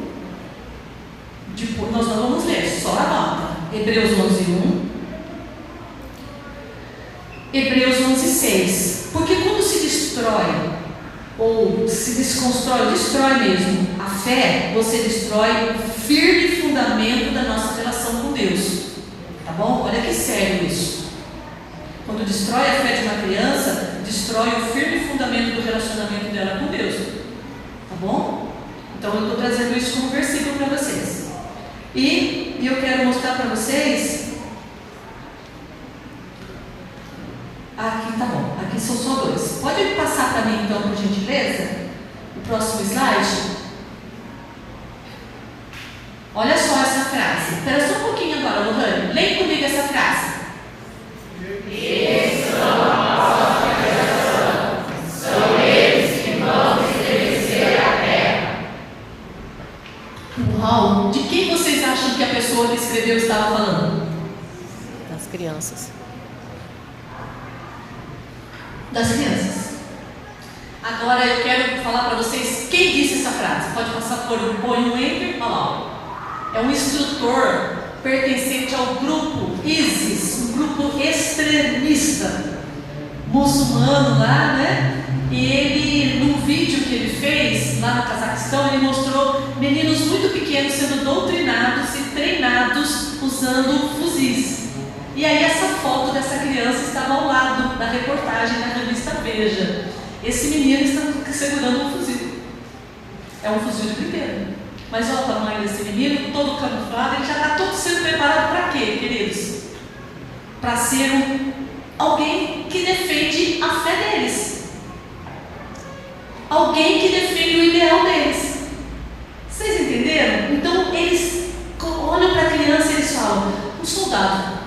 Depois, nós não vamos ler, só anota. Hebreus 11:1. Hebreus 11:6. Porque quando se destrói, ou se desconstrói, destrói mesmo a fé, você destrói o firme fundamento da nossa relação com Deus. Tá bom? Olha que sério isso. Quando destrói a fé de uma criança, destrói o firme fundamento do relacionamento dela com Deus. Tá bom? Então eu estou trazendo isso como versículo para vocês. E eu quero mostrar para vocês. Aqui tá bom, aqui são só 2. Pode passar para mim então, por gentileza? O próximo slide. Olha só essa frase. Espera só um pouquinho agora, Lohane. Leia comigo essa frase. Esses são a nossa geração. São eles que vão estremecer a terra. Uau! De quem vocês acham que a pessoa que escreveu estava falando? Das crianças. Das crianças. Agora eu quero falar para vocês quem disse essa frase. Pode passar por um enter. Olha lá. É um instrutor pertencente ao grupo ISIS, um grupo extremista muçulmano lá, né? E ele, num vídeo que ele fez lá no Cazaquistão, ele mostrou meninos muito pequenos sendo doutrinados e treinados usando fuzis. E aí essa foto dessa criança estava ao lado da reportagem na revista Veja. Esse menino está segurando um fuzil. É um fuzil de brinquedo. Mas olha o tamanho desse menino, todo camuflado, ele já está todo sendo preparado para quê, queridos? Para ser alguém que defende a fé deles. Alguém que defende o ideal deles. Vocês entenderam? Então eles olham para a criança e eles falam, um soldado.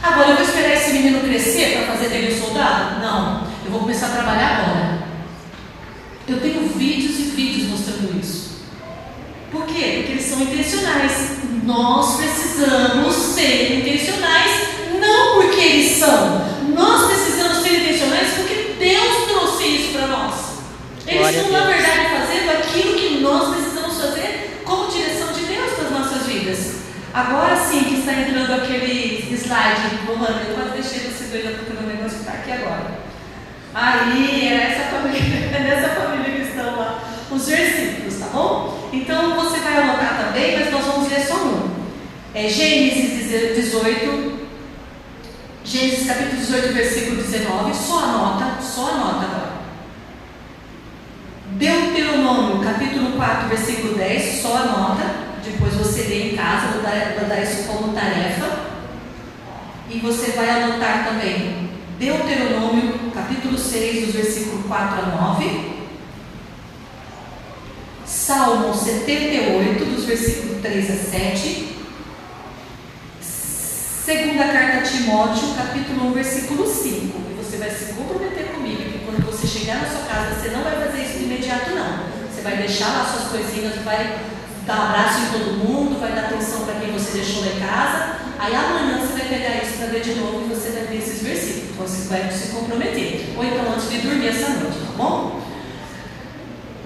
Agora eu vou esperar esse menino crescer para fazer dele um soldado? Não, eu vou começar a trabalhar agora. Eu tenho vídeos e vídeos mostrando isso. Por quê? Porque eles são intencionais. Nós precisamos ser intencionais, não porque eles são. Nós precisamos ser intencionais porque Deus trouxe isso para nós. Eles estão, na verdade, fazendo aquilo que nós precisamos fazer como direção de Deus para as nossas vidas. Agora sim que está entrando aquele slide, Romano, eu quase deixei você doida porque o meu negócio está aqui agora. Aí, era essa família, é nessa família que estão lá os versículos, tá bom? Então você vai anotar também, mas nós vamos ler só um. Gênesis 18, Gênesis capítulo 18, versículo 19, só anota agora. Deuteronômio capítulo 4, versículo 10, só anota. Depois você lê em casa, vou dar isso como tarefa. E você vai anotar também Deuteronômio, capítulo 6, dos versículos 4 a 9. Salmo 78, dos versículos 3 a 7. Segunda carta a Timóteo, capítulo 1, versículo 5. E você vai se comprometer comigo que quando você chegar na sua casa, você não vai fazer isso de imediato, não. Você vai deixar lá suas coisinhas, vai dar um abraço em todo mundo, vai dar atenção para quem você deixou lá em casa. Aí amanhã você vai pegar isso para ver de novo e você vai ver esses versículos. Então você vai se comprometer. Ou então antes de dormir essa noite, tá bom?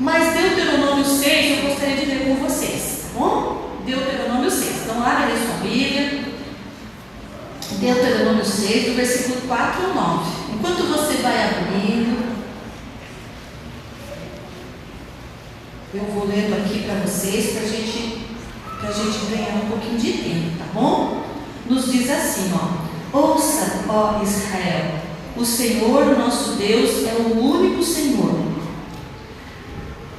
Mas Deuteronômio 6 eu gostaria de ler com vocês, tá bom? Deuteronômio 6. Então abre aí sua Bíblia. Deuteronômio 6, do versículo 4 ao 9. Enquanto você vai abrindo, eu vou lendo aqui para vocês, para a gente ganhar um pouquinho de tempo, tá bom? Nos diz assim, ó: ouça, ó Israel, o Senhor nosso Deus é o único Senhor.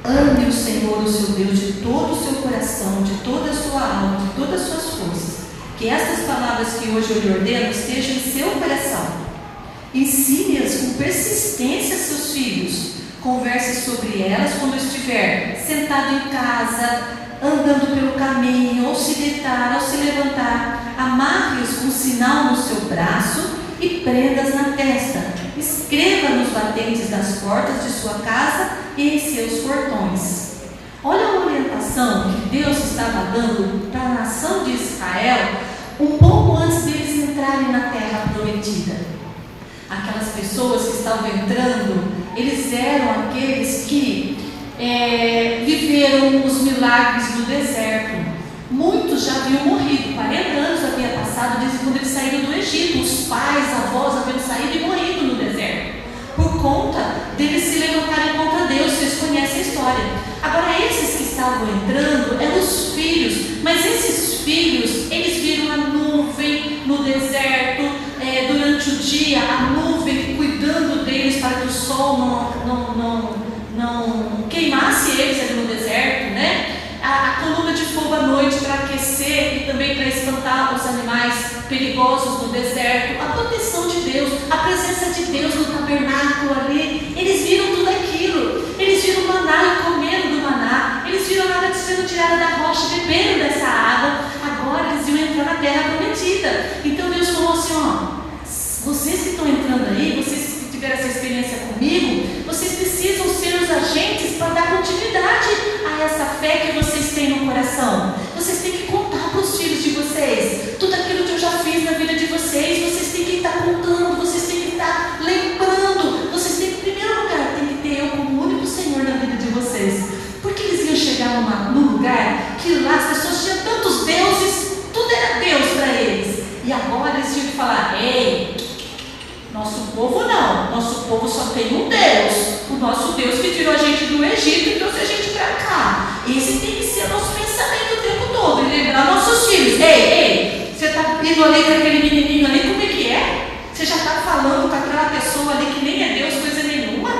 Ame o Senhor, o seu Deus, de todo o seu coração, de toda a sua alma, de todas as suas forças. Que estas palavras que hoje eu lhe ordeno estejam em seu coração. Ensine-as com persistência a seus filhos. Converse sobre elas quando estiver sentado em casa, andando pelo caminho, ou se deitar, ou se levantar. Amarre-os com um sinal no seu braço e prenda-as na testa. Escreva nos batentes das portas de sua casa e em seus portões. Olha a orientação que Deus estava dando para a nação de Israel um pouco antes deles entrarem na terra prometida. Aquelas pessoas que estavam entrando, eles eram aqueles que viveram os milagres do deserto. Muitos já haviam morrido, 40 anos havia passado desde quando eles saíram do Egito. Os pais, avós haviam saído e morrido no deserto, por conta deles se levantarem contra Deus. Vocês conhecem a história. Agora, esses que estavam entrando eram os filhos, mas esses filhos, eles viram a nuvem no deserto, durante o dia, a nuvem cuidando deles para que o sol não queimasse eles ali no deserto, né? A coluna de fogo à noite para aquecer e também para espantar os animais perigosos no deserto, a proteção de Deus, a presença de Deus no tabernáculo ali. Eles viram tudo aquilo, eles viram o maná e comeram do maná, eles viram a água sendo tirada da rocha, beberam dessa água. Agora eles iam entrar na terra prometida. Então Deus falou assim: ó, vocês que estão entrando aí, vocês que tiveram essa experiência comigo, vocês precisam ser os agentes para dar continuidade a essa fé que vocês têm no coração. Vocês têm que contar para os filhos de vocês tudo aquilo que eu já fiz na vida de vocês. Vocês têm que estar contando, vocês têm que estar lembrando. Vocês têm que, em primeiro lugar, tem que ter eu como único Senhor na vida de vocês. Porque eles iam chegar num lugar que lá as pessoas tinham tantos deuses, tudo era Deus para eles. E agora eles tinham que falar: ei, nosso povo não, nosso povo só tem um Deus, o nosso Deus que tirou a gente do Egito e trouxe a gente para cá. Esse tem que ser nosso pensamento o tempo todo, e lembrar nossos filhos: ei, você está indo ali com aquele menininho ali, como é que é? Você já está falando com aquela pessoa ali que nem é Deus, coisa nenhuma?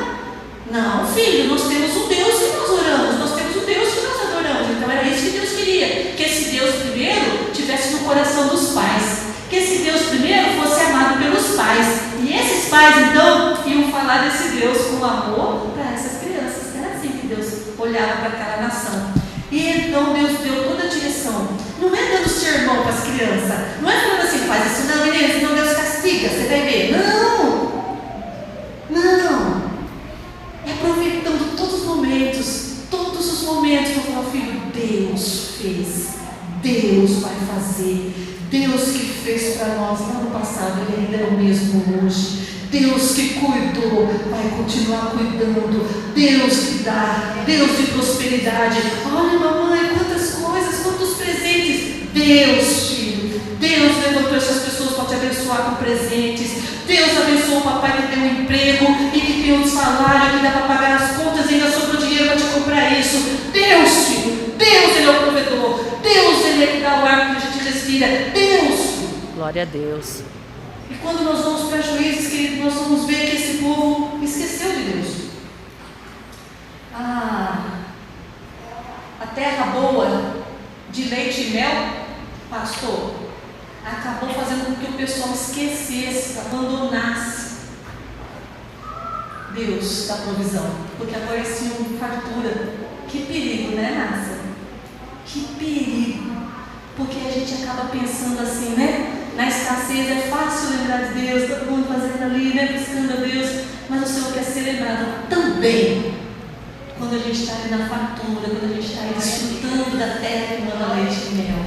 Não, filho, nós temos um Deus que nós oramos, nós temos um Deus que nós adoramos. Então era isso que Deus queria, que esse Deus primeiro tivesse no coração dos pais, que esse Deus primeiro fosse amado pelos pais. E esses pais, então, iam falar desse Deus com amor para essas crianças. Era assim que Deus olhava para aquela nação. E então Deus deu toda a direção. Não é dando sermão para as crianças. Não é falando assim: faz isso não, menino, senão Deus castiga, você vai ver. Não! Não! É aproveitando todos os momentos para falar: filho, Deus fez, Deus vai fazer. Deus que fez para nós lá no passado, Ele ainda é o mesmo hoje. Deus que cuidou, vai continuar cuidando. Deus que dá, Deus de prosperidade. Olha, mamãe, quantas coisas, quantos presentes. Deus, filho, Deus levantou essas pessoas para te abençoar com presentes. Deus abençoou o papai que tem um emprego e que tem um salário, que dá para pagar as contas e ainda sobrou dinheiro para te comprar isso. Deus, filho, Deus, Ele é o provedor. Deus, Ele é que dá o ar que a gente respira. Deus. Glória a Deus. E quando nós vamos para Juízes, querido, nós vamos ver que esse povo esqueceu de Deus. A terra boa de leite e mel, pastor, acabou fazendo com que o pessoal esquecesse, abandonasse Deus da provisão, porque agora eles tinham fartura. Que perigo, né, Márcia? Que perigo, porque a gente acaba pensando assim, né? Na escassez é fácil lembrar de Deus, todo mundo fazendo ali, né? Buscando a Deus, mas o Senhor quer ser lembrado também quando a gente está ali na fartura, quando a gente está aí desfrutando da terra que manda leite e mel.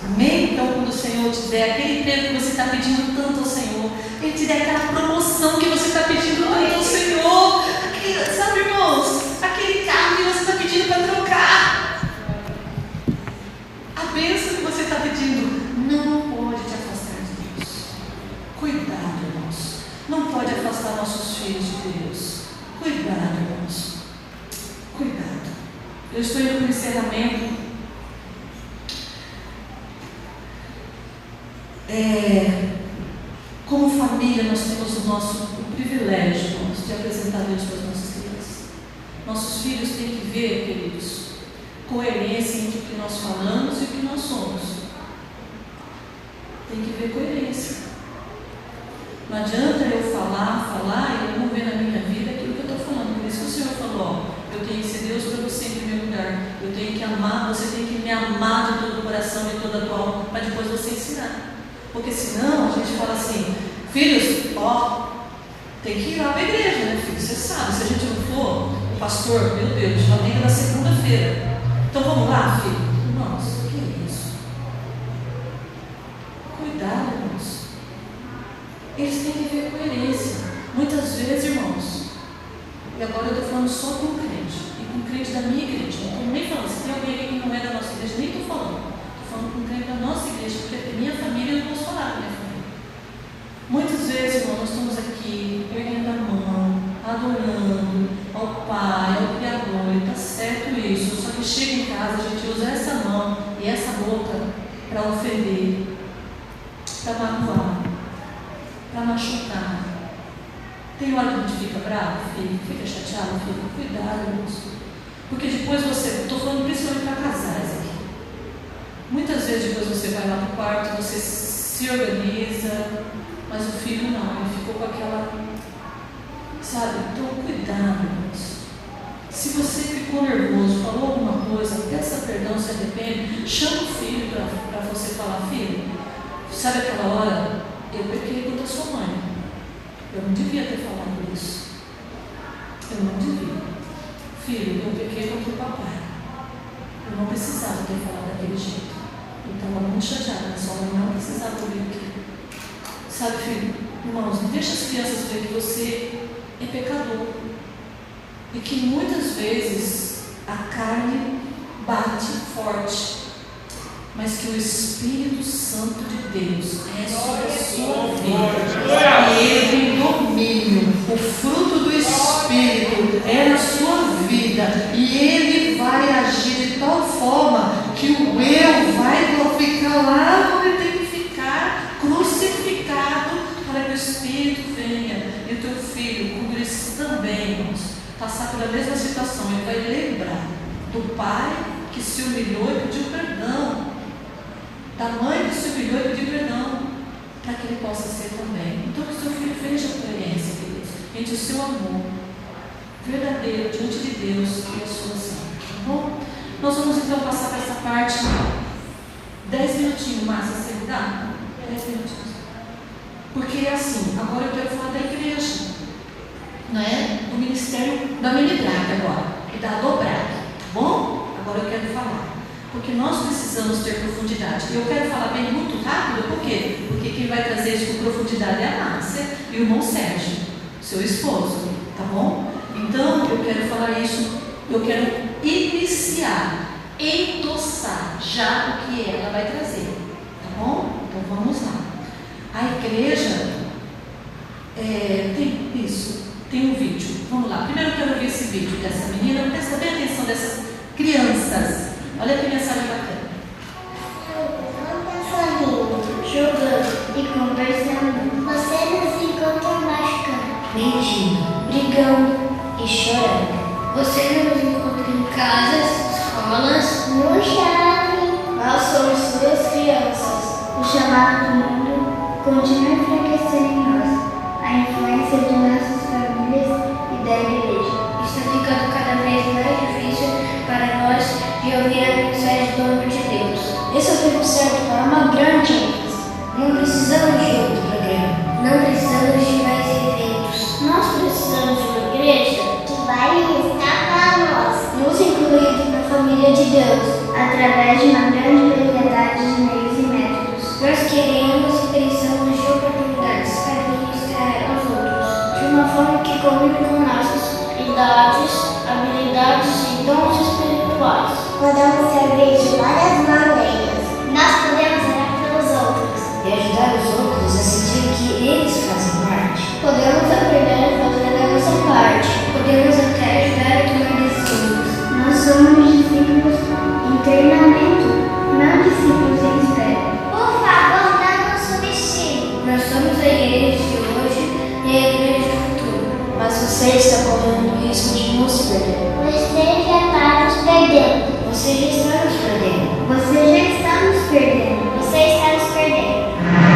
Amém? Então, quando o Senhor te der aquele emprego que você está pedindo tanto ao Senhor, Ele te der aquela promoção que você está pedindo tanto ao Senhor, aquele, sabe, irmãos, aquele carro que você está pedindo para trocar, a bênção que você está pedindo, não pode te afastar de Deus. Cuidado, irmãos. Não pode afastar nossos filhos de Deus. Cuidado, irmãos. Cuidado. Eu estou indo para o encerramento. Como família, nós temos o privilégio, irmãos, de apresentar Deus para as nossas crianças. Nossos filhos têm que ver, queridos, coerência entre o que nós falamos e o que nós somos. Tem que ver coerência. Não adianta eu falar e eu não ver na minha vida aquilo que eu estou falando. Por isso que o Senhor falou, eu tenho que ser Deus para você em primeiro lugar. Eu tenho que amar, você tem que me amar de todo o coração, de toda a tua alma, para depois você ensinar. Porque senão a gente fala assim, filhos, tem que ir lá para a igreja, né, filho? Você sabe, se a gente não for, o pastor, meu Deus, já vem na segunda-feira. Então vamos lá, filho? Irmãos, o que é isso? Cuidado, irmãos. Eles têm que ver coerência. Muitas vezes, irmãos, e agora eu estou falando só com o crente, e com o crente da minha igreja. Não estou nem falando, se tem alguém aqui que não é da nossa igreja, nem estou falando. Estou falando com o crente da nossa igreja, porque é minha família, eu não posso falar da minha família. Muitas vezes, irmãos, nós estamos aqui, erguendo a mão, adorando ao Pai, ao Criador, e está certo isso. Só que chega em casa, a gente usa essa mão e essa boca para ofender, para magoar, para machucar. Tem hora que a gente fica bravo, filho, fica chateado, filho, cuidado, irmãos. Porque depois você, estou falando principalmente para casais aqui. Muitas vezes depois você vai lá no quarto, você se organiza, mas o filho não, ele ficou com aquela, sabe? Então cuidado, irmãos. Se você ficou nervoso, falou alguma coisa, peça perdão, se arrepende, chama o filho para você falar, filho, sabe aquela hora, eu pequei contra a sua mãe. Eu não devia ter falado isso. Eu não devia. Filho, eu pequei contra o papai. Eu não precisava ter falado daquele jeito. Eu estava muito chateada, mas sua mãe não precisava ouvir aquilo. Sabe, filho, irmãos, não deixa as crianças ver que você é pecador. E que muitas vezes a carne bate forte, mas que o Espírito Santo de Deus é sobre a sua vida. E Ele tem domínio. O fruto do Espírito é na sua vida. E Ele vai agir de tal forma que o eu vai ficar lá onde tem que ficar, crucificado, para que o Espírito venha. E o teu filho, por isso também, irmãos, passar pela mesma situação. Ele vai lembrar do pai que se humilhou e pediu perdão, da mãe que se humilhou e pediu perdão, para que ele possa ser também. Então que o seu filho veja a coerência, queridos, entre o seu amor verdadeiro diante de Deus e a sua ação. Tá bom? Nós vamos então passar para essa parte. 10 minutinhos, Márcia, você me dá? 10 minutinhos. Porque é assim, agora eu quero falar da igreja, não é? Do ministério da Minibrac agora, e da Dobrac, tá bom? Agora eu quero falar. Porque nós precisamos ter profundidade. Eu quero falar bem muito rápido, por quê? Porque quem vai trazer isso com profundidade é a Márcia e o irmão Sérgio, seu esposo, tá bom? Então, eu quero falar isso, eu quero iniciar, endossar já o que ela vai trazer, tá bom? Então, vamos lá. A igreja tem isso, tem um vídeo. Vamos lá. Primeiro eu quero ver esse vídeo dessa menina. Presta bem atenção dessas crianças. Olha que mensagem bacana. Jogando e conversando, você nos encontra machucando, mentindo, brigando e chorando. Você nos encontra em casas, escolas, no shopping. Nós somos suas crianças. O chamado do mundo continua enfraquecendo em nós a influência de nossas famílias e da igreja. Está ficando cada vez mais difícil para nós de ouvir a mensagem do amor de Deus. Esse é o tempo certo para uma grande ênfase. Não precisamos de outro programa. Não precisamos de mais eventos. Nós precisamos de uma igreja que vai estar para nós, nos incluir na família de Deus, através de uma grande variedade de meios e métodos. Nós queremos e precisamos de oportunidades para ministrar aos outros, de uma forma que combine com nossas idades, habilidades e dons espirituais. Podemos servir de várias maneiras. Nós podemos orar pelos outros e ajudar os outros a sentir que eles fazem parte. Podemos aprender a fazer a nossa parte. Podemos até ajudar a tomar decisões. Nós somos discípulos em treinamento, não discípulos em espera. Por favor, não nos subestime. Nós somos a igreja de hoje e a igreja do futuro. Mas você está correndo o risco de nos perder. Você já está nos perdendo. Você já está nos perdendo. Você já está nos perdendo. Você está nos perdendo.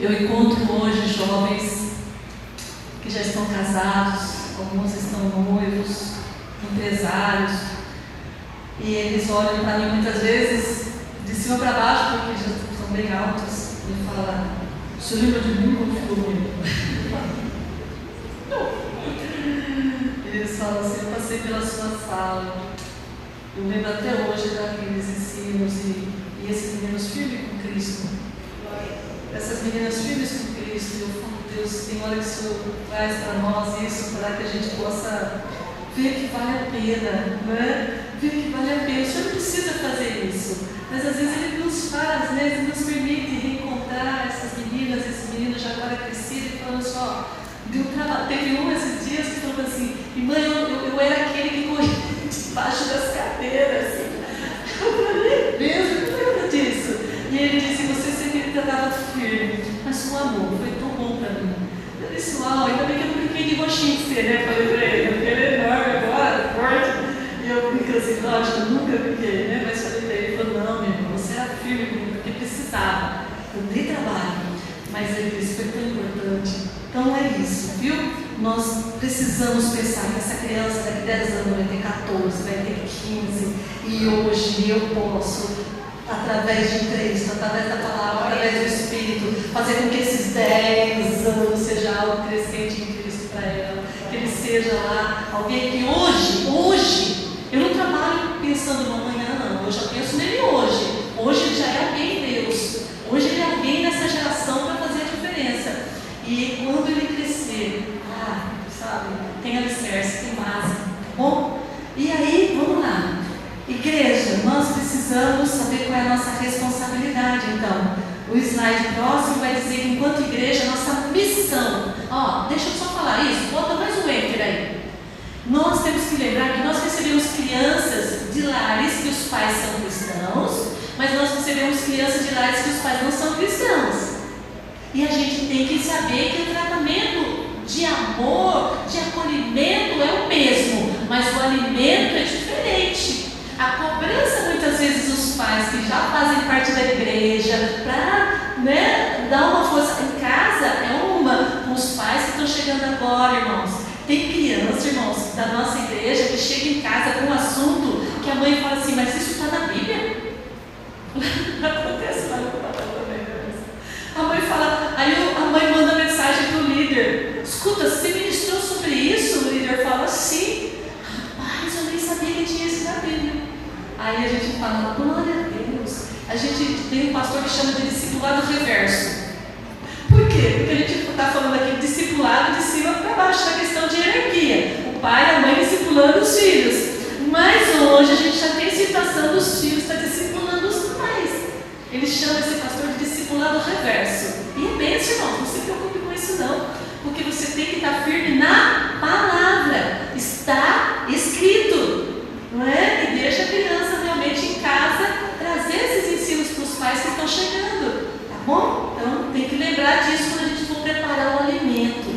Eu encontro hoje jovens que já estão casados, alguns estão noivos, empresários, e eles olham para mim muitas vezes de cima para baixo, porque já são bem altos, e falam: "Você lembra de mim quando ficou noivo?" Eles falam assim: "Eu passei pela sua sala, eu lembro até hoje daqueles ensinos, e esses meninos firmes com Cristo, essas meninas firmes com Cristo." Eu falo: "Deus, tem hora que o Senhor traz para nós isso, para que a gente possa ver que vale a pena, né? Ver que vale a pena. O Senhor não precisa fazer isso, mas às vezes Ele nos faz, né? Ele nos permite reencontrar essas meninas, esses meninos já agora crescidos, e falando assim: ó, deu trabalho." Teve um esses dias que falou assim: "Irmã, eu era aquele que corria debaixo das cadeiras." Assim. Eu falei: "Mesmo, eu não lembro disso." E ele disse: "Você sempre tratava firme, mas com amor, foi tão bom para mim." Eu disse: "Uau, ainda bem que eu não brinquei de Washington, né?" Falei para ele: "Ele é enorme agora, forte." E eu brinquei assim: "Lógico, eu nunca brinquei, né?" Mas falei para ele: ele falou: "Não, meu irmão, você era firme comigo, porque precisava. Eu dei trabalho." Mas ele disse: "Foi tão importante." Então é isso, viu? Nós precisamos pensar que essa criança daqui 10 anos vai ter 14, vai ter 15, e hoje eu posso, através de Cristo, através da palavra, através do Espírito, fazer com que esses 10 anos seja algo crescente em Cristo para ela, que ele seja lá alguém que hoje, eu não trabalho pensando no amanhã, não. Eu já penso nele hoje. Hoje ele já é alguém em Deus. Hoje ele é alguém nessa geração para fazer a diferença. E quando ele crescer, sabe, tem alicerce, tem base, tá bom? E aí, vamos lá. Igreja, nós precisamos saber qual é a nossa responsabilidade, então. O slide próximo vai dizer que, enquanto igreja, nossa missão. Deixa eu só falar isso, bota mais um enter aí. Nós temos que lembrar que nós recebemos crianças de lares que os pais são cristãos, mas nós recebemos crianças de lares que os pais não são cristãos. E a gente tem que saber que o tratamento de amor, de acolhimento é o mesmo, mas o alimento é diferente. A cobrança, muitas vezes, dos pais que já fazem parte da igreja para, né, dar uma força em casa é uma. Com os pais que estão chegando agora, irmãos. Tem criança, irmãos, da nossa igreja que chega em casa com um assunto que a mãe fala assim: "Mas isso está na Bíblia?" Acontece lá no papel também. A mãe fala, aí a mãe manda mensagem para o líder: "Escuta, você ministrou sobre isso?" O líder fala: "Sim." "Rapaz, eu nem sabia que tinha isso na Bíblia." Aí a gente fala: "Glória a Deus." A gente tem um pastor que chama de discipulado reverso. Por quê? Porque a gente está falando aqui de discipulado de cima para baixo, na questão de hierarquia. O pai e a mãe discipulando os filhos. Mas hoje a gente já tem situação dos filhos estar discipulando os pais. Ele chama esse pastor de discipulado reverso. E é bem, irmão, não se preocupe com isso não. Porque você tem que estar firme na palavra. Está escrito. Não é? E deixa a criança realmente em casa trazer esses ensinos para os pais que estão chegando. Tá bom? Então tem que lembrar disso quando a gente for preparar o alimento.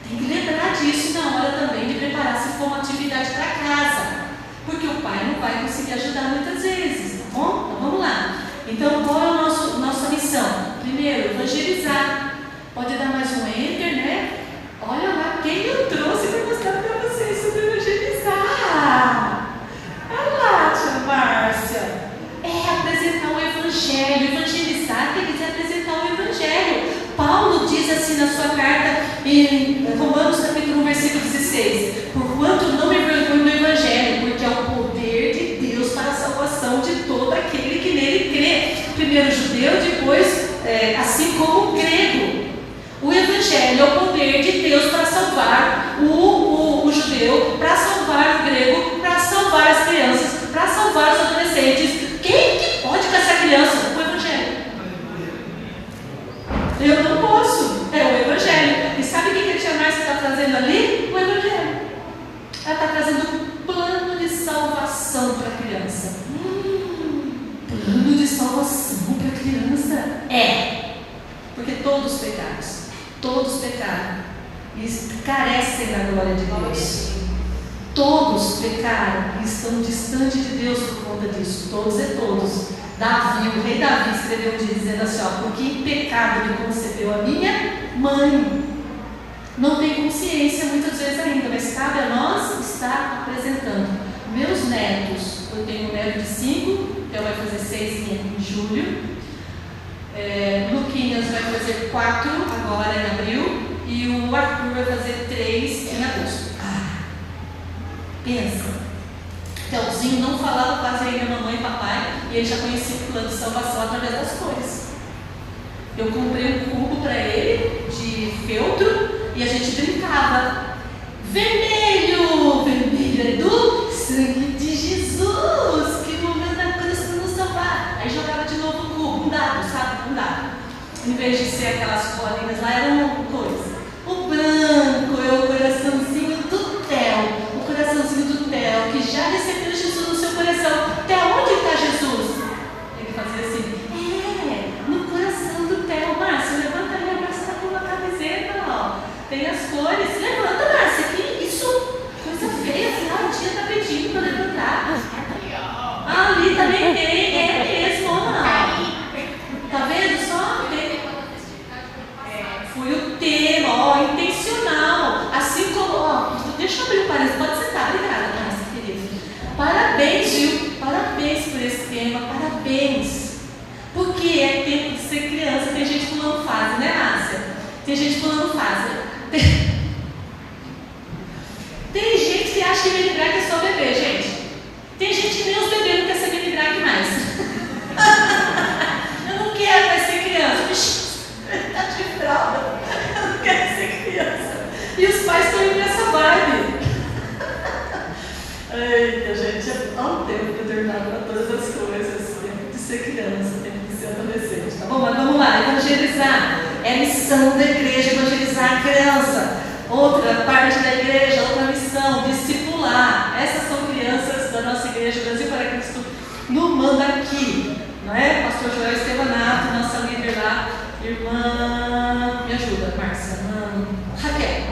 Tem que lembrar disso na hora também de preparar, se for uma atividade para casa. Porque o pai não vai conseguir ajudar muitas vezes. Tá bom? Então vamos lá. Então qual é a nossa missão? Primeiro, evangelizar. Pode dar mais um enter, né? Olha lá quem eu trouxe para mostrar para vocês sobre evangelizar. Olha lá, tia Márcia. É apresentar o Evangelho. Evangelizar quer dizer apresentar o Evangelho. Paulo diz assim na sua carta em Romanos capítulo 1, versículo 16: "Porquanto não me envergonho do Evangelho, porque é o poder de Deus para a salvação de todo aquele que nele crê." Primeiro o judeu, depois assim como o grego. O Evangelho é o poder de Deus para salvar o judeu, para salvar o grego, para salvar as crianças, para salvar os adolescentes. Quem que pode com essa criança? O Evangelho. Eu não posso. É o Evangelho. E sabe o que a tia Márcia está trazendo ali? O Evangelho. Ela está trazendo um plano de salvação para a criança. Plano de salvação para a criança? Porque todos pecaram. Todos pecaram e carecem da glória de Deus. Todos pecaram e estão distantes de Deus por conta disso. Todos e todos. Davi, o rei Davi escreveu um dia dizendo assim: "Porque em pecado me concebeu recebeu a minha mãe. Não tem consciência muitas vezes ainda, mas cabe a nós estar apresentando. Meus netos, eu tenho um neto de 5, então vai fazer 6 em julho. Luquinhas vai fazer 4 agora em abril. E o Arthur vai fazer 3 em agosto. Pensa. Telzinho não falava quase ainda mamãe e papai, e ele já conhecia o plano de salvação através das cores. Eu comprei um cubo para ele de feltro e a gente brincava. Vermelho! Vermelho é do sangue de Jesus, que moveu na cruz para nos salvar. Aí jogava de novo o cubo, um dado, sabe? Um dado. Em vez de ser aquelas bolinhas lá, era uma coisa. O branco é o coraçãozinho do Theo. O coraçãozinho do Theo, que já recebeu Jesus no seu coração. Theo, onde está Jesus? Ele fazia assim, no coração do Theo. Márcia, levanta ali, a Márcia está com uma camiseta, ó. Tem as cores. Levanta, Márcia, que isso? Coisa feia, afinal, o dia está pedindo para levantar. Ali também tem, é mesmo, ó. Tá vendo só? Foi o tema, ó, intencional. Assim como, ó, deixa eu abrir o parênteses, pode sentar, obrigada, Márcia, querida. Parabéns, Gil, parabéns por esse tema, parabéns. Porque é tempo de ser criança, tem gente pulando fase, né, Márcia? Tem gente pulando fase. Tem gente que acha que mini drag é só bebê, gente. Tem gente que nem os bebês não quer ser mini drag mais. Eu não quero mais ser criança. Tá de fralda, eu não quero ser criança. E os pais estão indo nessa vibe. Eita, gente, há um tempo determinado para todas as coisas. Tempo de ser criança, tempo de ser adolescente. Tá bom? Mas vamos lá, evangelizar. É missão da igreja, evangelizar a criança. Outra parte da igreja, outra missão, discipular. Essas são crianças da nossa igreja, Brasil para Cristo, no Manda Aqui. Não é? Pastor Joel Estevanato, nossa líder lá. Irmã, me ajuda, Márcia. Raquel,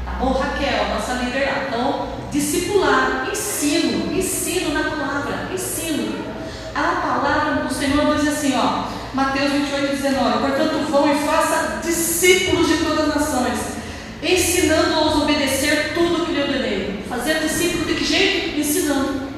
tá bom? Raquel, nossa líder lá. Então, discipular, ensino na palavra, ensino. A palavra do Senhor diz assim, ó, Mateus 28:19. Portanto, vão e façam discípulos de todas as nações, ensinando-os a obedecer tudo o que lhe ordenei. Fazer discípulo de que jeito? Ensinando.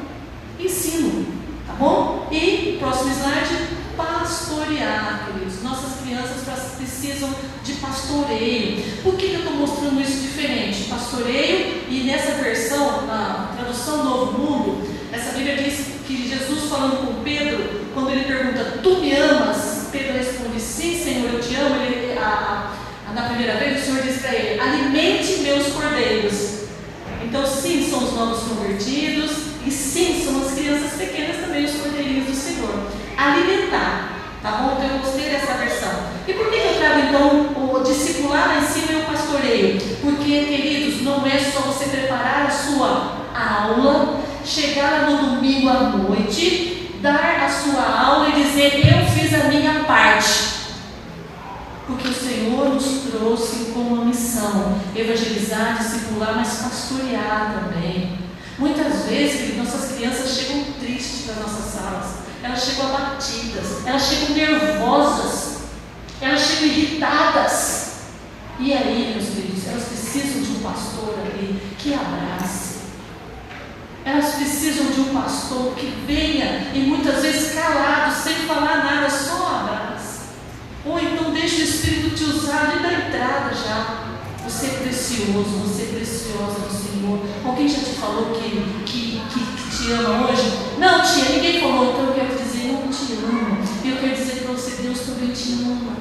Ensino, tá bom? E, próximo slide. Pastorear, queridos. Nossas crianças precisam de pastoreio. Por que eu estou mostrando isso diferente? Pastoreio, e nessa versão, na tradução Novo Mundo, essa Bíblia diz que Jesus falando com Pedro, quando ele pergunta, tu me amas? Pedro responde, sim, Senhor, eu te amo. Na primeira vez o Senhor diz para ele, alimente meus cordeiros. Então sim, são os novos convertidos, e sim, são as crianças pequenas também, os cordeirinhos do Senhor. Alimentar, tá bom? Então eu gostei dessa versão. E por que eu trago então o discipular lá em cima e o pastoreio? Porque, queridos, não é só você preparar a sua aula, chegar lá no domingo à noite, dar a sua aula e dizer, eu fiz a minha parte. Porque o Senhor nos trouxe com uma missão, evangelizar, discipular, mas pastorear também. Muitas vezes, nossas crianças chegam tristes das nossas salas, elas chegam abatidas, elas chegam nervosas, elas chegam irritadas. E aí, meus queridos, elas precisam de um pastor ali que abrace. Elas precisam de um pastor que venha e muitas vezes calado, sem falar nada, só abraça. Ou então deixa o Espírito te usar e dá entrada já. Você é precioso, você é preciosa do Senhor. Alguém já te falou que te ama hoje? Não, tia, ninguém falou. Então eu quero dizer, eu te amo. E eu quero dizer para você, Deus também te ama.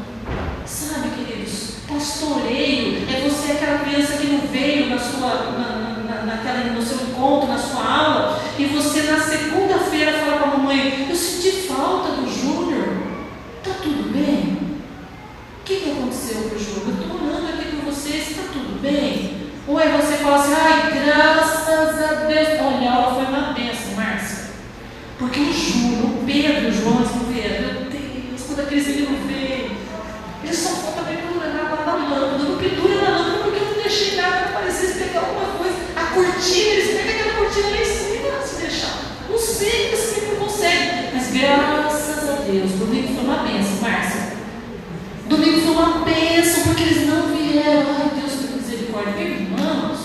Sabe, queridos, pastoreio é você aquela criança que não veio no seu encontro, na sua aula, e você na segunda-feira fala para a mamãe, eu senti falta do Júnior. Tá tudo bem? O que aconteceu com o Júnior? Eu estou orando aqui por você, está tudo bem? Ou é você fala assim, ai, graças a Deus. Olha, a aula foi uma bênção, Márcia. Porque o Júnior, o Pedro, o João, eles não vieram. Meu Deus, quando aqueles meninos veio, eles só faltam pendurar na lâmpada. Não pendura na lâmpada porque eu não deixei nada para eles pegar alguma coisa. A cortina, eles pegam aquela cortina lá em cima, se deixar. Não sei, eles sempre conseguem. Mas graças a Deus, domingo foi uma bênção, Márcia. Domingo foi uma bênção. porque eles não vieram. Ai, Deus, por misericórdia. Irmãos,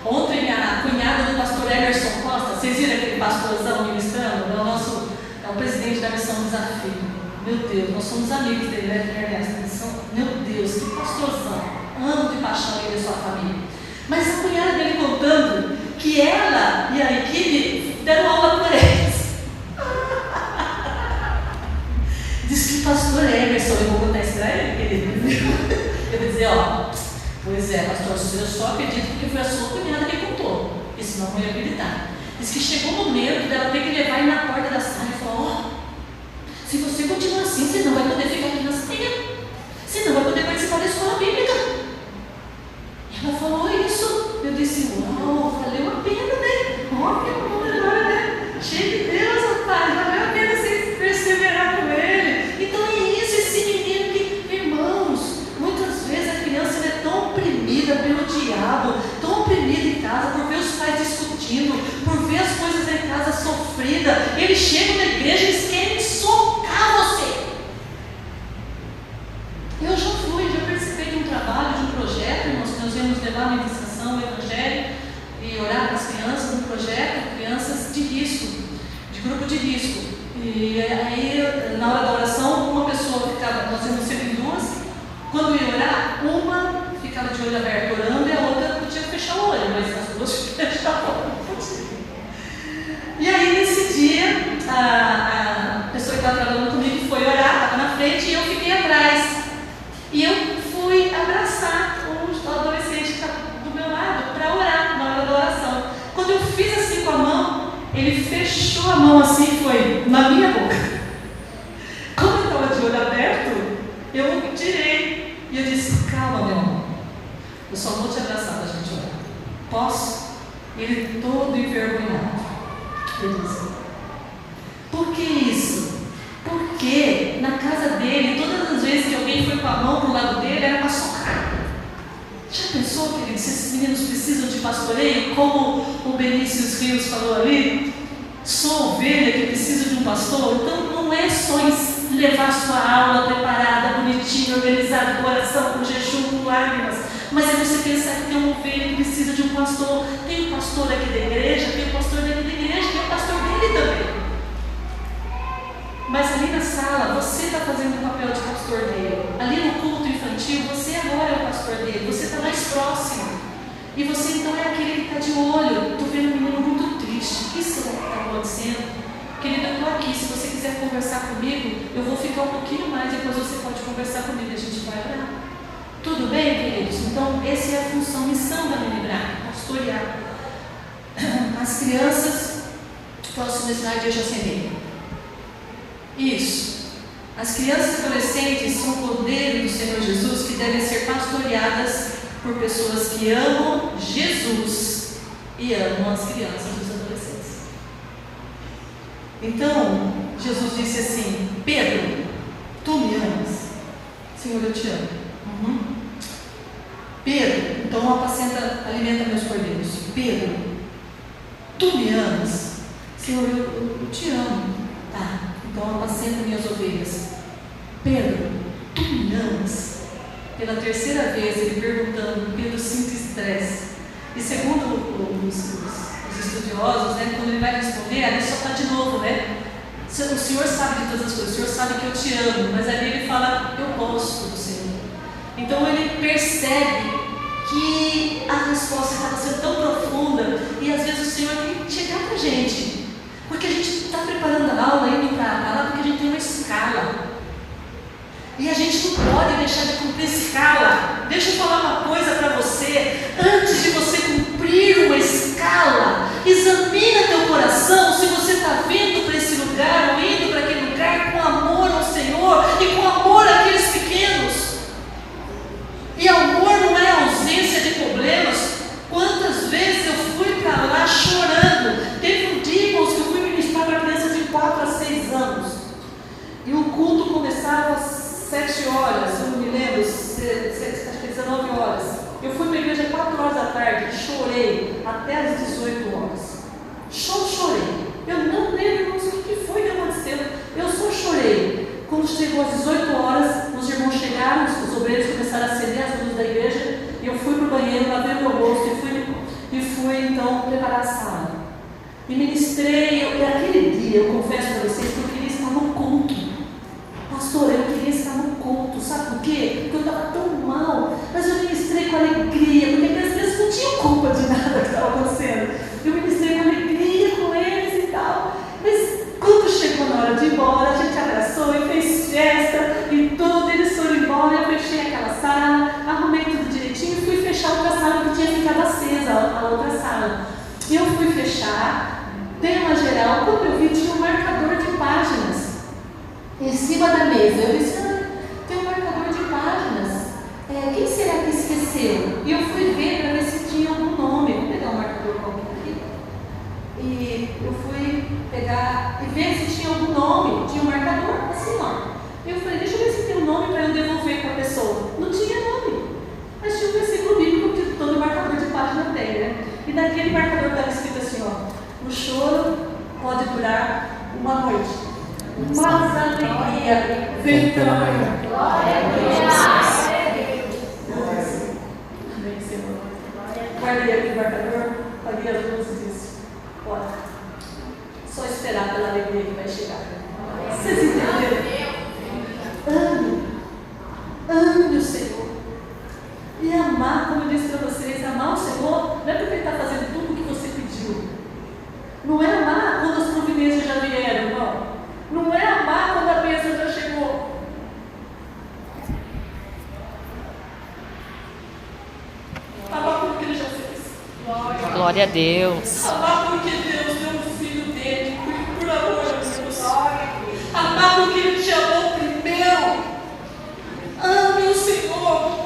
ontem minha cunhada do pastor Emerson Costa, vocês viram aquele pastorzão ministrando? É o presidente da Missão Desafio. Meu Deus, nós somos amigos dele, né, Ernesto? Meu Deus, que pastorzão. Amo de paixão ele e sua família. Mas a cunhada dele contando que ela e a equipe deram aula para eles. Diz que o pastor Emerson, eu vou contar isso para ele, querido. Eu vou dizer, pois é, pastor, eu só acredito porque foi a sua cunhada que contou. E senão não ia acreditar. Diz que chegou o momento dela ter que levar ele na porta da sala e falou, se você continuar assim, você não vai poder ficar aqui na ceia. Você não vai poder participar da escola bíblica. E ela falou isso. Eu disse, uau, valeu a pena, né? Né? Cheio de Deus, rapaz, valeu a pena você perseverar com ele. Então é isso, esse menino que, irmãos, muitas vezes a criança é tão oprimida pelo diabo, tão oprimida em casa, por ver os pais discutindo, por ver as coisas em casa sofridas. Eles chegam na igreja e eles querem socar você. Eu já participei de um trabalho, de um projeto, nós íamos levar a ministração, o evangelho e orar para as crianças, um projeto, crianças de risco, de grupo de risco. E aí, na hora da oração, uma pessoa ficava, nós íamos sempre em duas, quando ia orar, uma ficava de olho aberto orando e a outra podia fechar o olho, mas as duas fechavam o olho. E aí, nesse dia, a pessoa que estava trabalhando comigo foi orar, estava na frente e eu fiquei atrás. E eu fui abraçar o adolescente que estava do meu lado para orar na hora da oração. Quando eu fiz assim com a mão, ele fechou a mão assim e foi na minha boca. Como eu estava de olho aberto, eu tirei e eu disse, calma, meu amor, eu só vou te abraçar para a gente orar. Posso? Ele todo envergonhado. Eu disse, por que isso? Porque na casa dele, todas as vezes que alguém foi com a mão para o lado dele, era para socar. Já pensou, querido, se esses meninos precisam de pastoreio? Como o Benício Rios falou ali, sou ovelha que precisa de um pastor. Então não é só levar sua aula preparada, bonitinha, organizada, com oração, com jejum, com lágrimas, mas é você pensar que tem uma ovelha que precisa de um pastor. Tem um pastor aqui da igreja, tem um pastor daqui da igreja, tem um pastor dele também. Mas ali na sala, você está fazendo o papel de pastor dele. Ali no culto infantil, você agora é o pastor dele. Você está mais próximo. E você então é aquele que está de olho. Estou vendo um menino muito triste. O que será que está acontecendo? Querido, eu estou aqui. Se você quiser conversar comigo, eu vou ficar um pouquinho mais. Depois você pode conversar comigo. A gente vai orar. Tudo bem, queridos? Então, essa é a função, missão da Milibrar, pastorear. As crianças, próximo slide eu já acenei. Isso. As crianças e adolescentes são o poder do Senhor Jesus que devem ser pastoreadas por pessoas que amam Jesus e amam as crianças e os adolescentes. Então, Jesus disse assim, Pedro, tu me amas? Senhor, eu te amo. Pedro, então apacenta, alimenta meus cordeiros. Pedro, tu me amas? Senhor, eu te amo. Tá. Então apacenta minhas ovelhas. Pedro, tu me amas? Pela terceira vez ele perguntando, Pedro sinto estresse. E segundo os estudiosos, né, quando ele vai responder, ele só está de novo, né? O Senhor sabe de todas as coisas, o Senhor sabe que eu te amo, mas ali ele fala, eu gosto do Senhor. Então ele percebe que a resposta estava sendo tão profunda e às vezes o Senhor tem que chegar para a gente. Porque a gente está preparando a aula, indo para lá, porque a gente tem uma escala. E a gente não pode deixar de cumprir escala. Deixa eu falar uma coisa para você. Antes de você cumprir uma escala, examina teu coração se você está vindo para esse lugar ou indo para aquele lugar com amor ao Senhor e com amor àqueles pequenos. E amor não é ausência de problemas. Quantas vezes eu fui para lá chorando. Teve um dia, irmãos, que eu fui ministrar para crianças de 4 a 6 anos. E o culto começava às 7 horas, eu não me lembro, acho que 19 horas. Eu fui para a igreja às 4 horas da tarde, chorei até às 18 horas. Chorei. Eu não lembro, irmãos, o que foi que aconteceu. Eu só chorei. Quando chegou às 18 horas, os irmãos chegaram, os E ministrei, e aquele dia, eu confesso para vocês que eu queria estar no culto. Pastor, eu queria estar no culto, sabe por quê? Porque eu estava tão mal, mas eu ministrei com alegria, porque as pessoas não tinham culpa de nada que estava acontecendo. Eu ministrei com alegria com eles e tal. Mas quando chegou na hora de ir embora, a gente abraçou e fez festa e tudo, eles foram embora, eu fechei aquela sala, arrumei tudo direitinho e fui fechar outra sala que tinha ficado acesa, a outra sala. Eu fui fechar, dei uma geral, quando eu vi tinha um marcador de páginas em cima da mesa. Eu disse, tem um marcador de páginas. Quem será que esqueceu? E eu fui ver para ver se tinha algum nome. Vou pegar um marcador qualquer aqui. E eu fui pegar e ver se tinha algum nome. Tinha um marcador assim, ó. Eu falei, deixa eu ver se tem um nome para eu devolver para a pessoa. Não tinha nome. Mas tinha um versículo bíblico que todo marcador de página tem, né? E naquele marcador estava escrito assim, ó. O choro pode durar uma noite, mas a alegria vem pela manhã. Glória a Deus. Amém, Senhor. Guardei aqui o marcador, paguei as luzes e disse, bora. Só esperar pela alegria que vai chegar. Vocês entenderam? Ame o Senhor. E amar, como eu disse para vocês, amar o Senhor não é porque Ele está fazendo tudo o que você pediu. Não é amar quando as providências já vieram, não. Não é amar quando a bênção já chegou. Amar porque Ele já fez. Glória a Deus. Amar porque Deus deu um filho dele, por amor a Deus. Amar porque Ele te amou primeiro. Ame o Senhor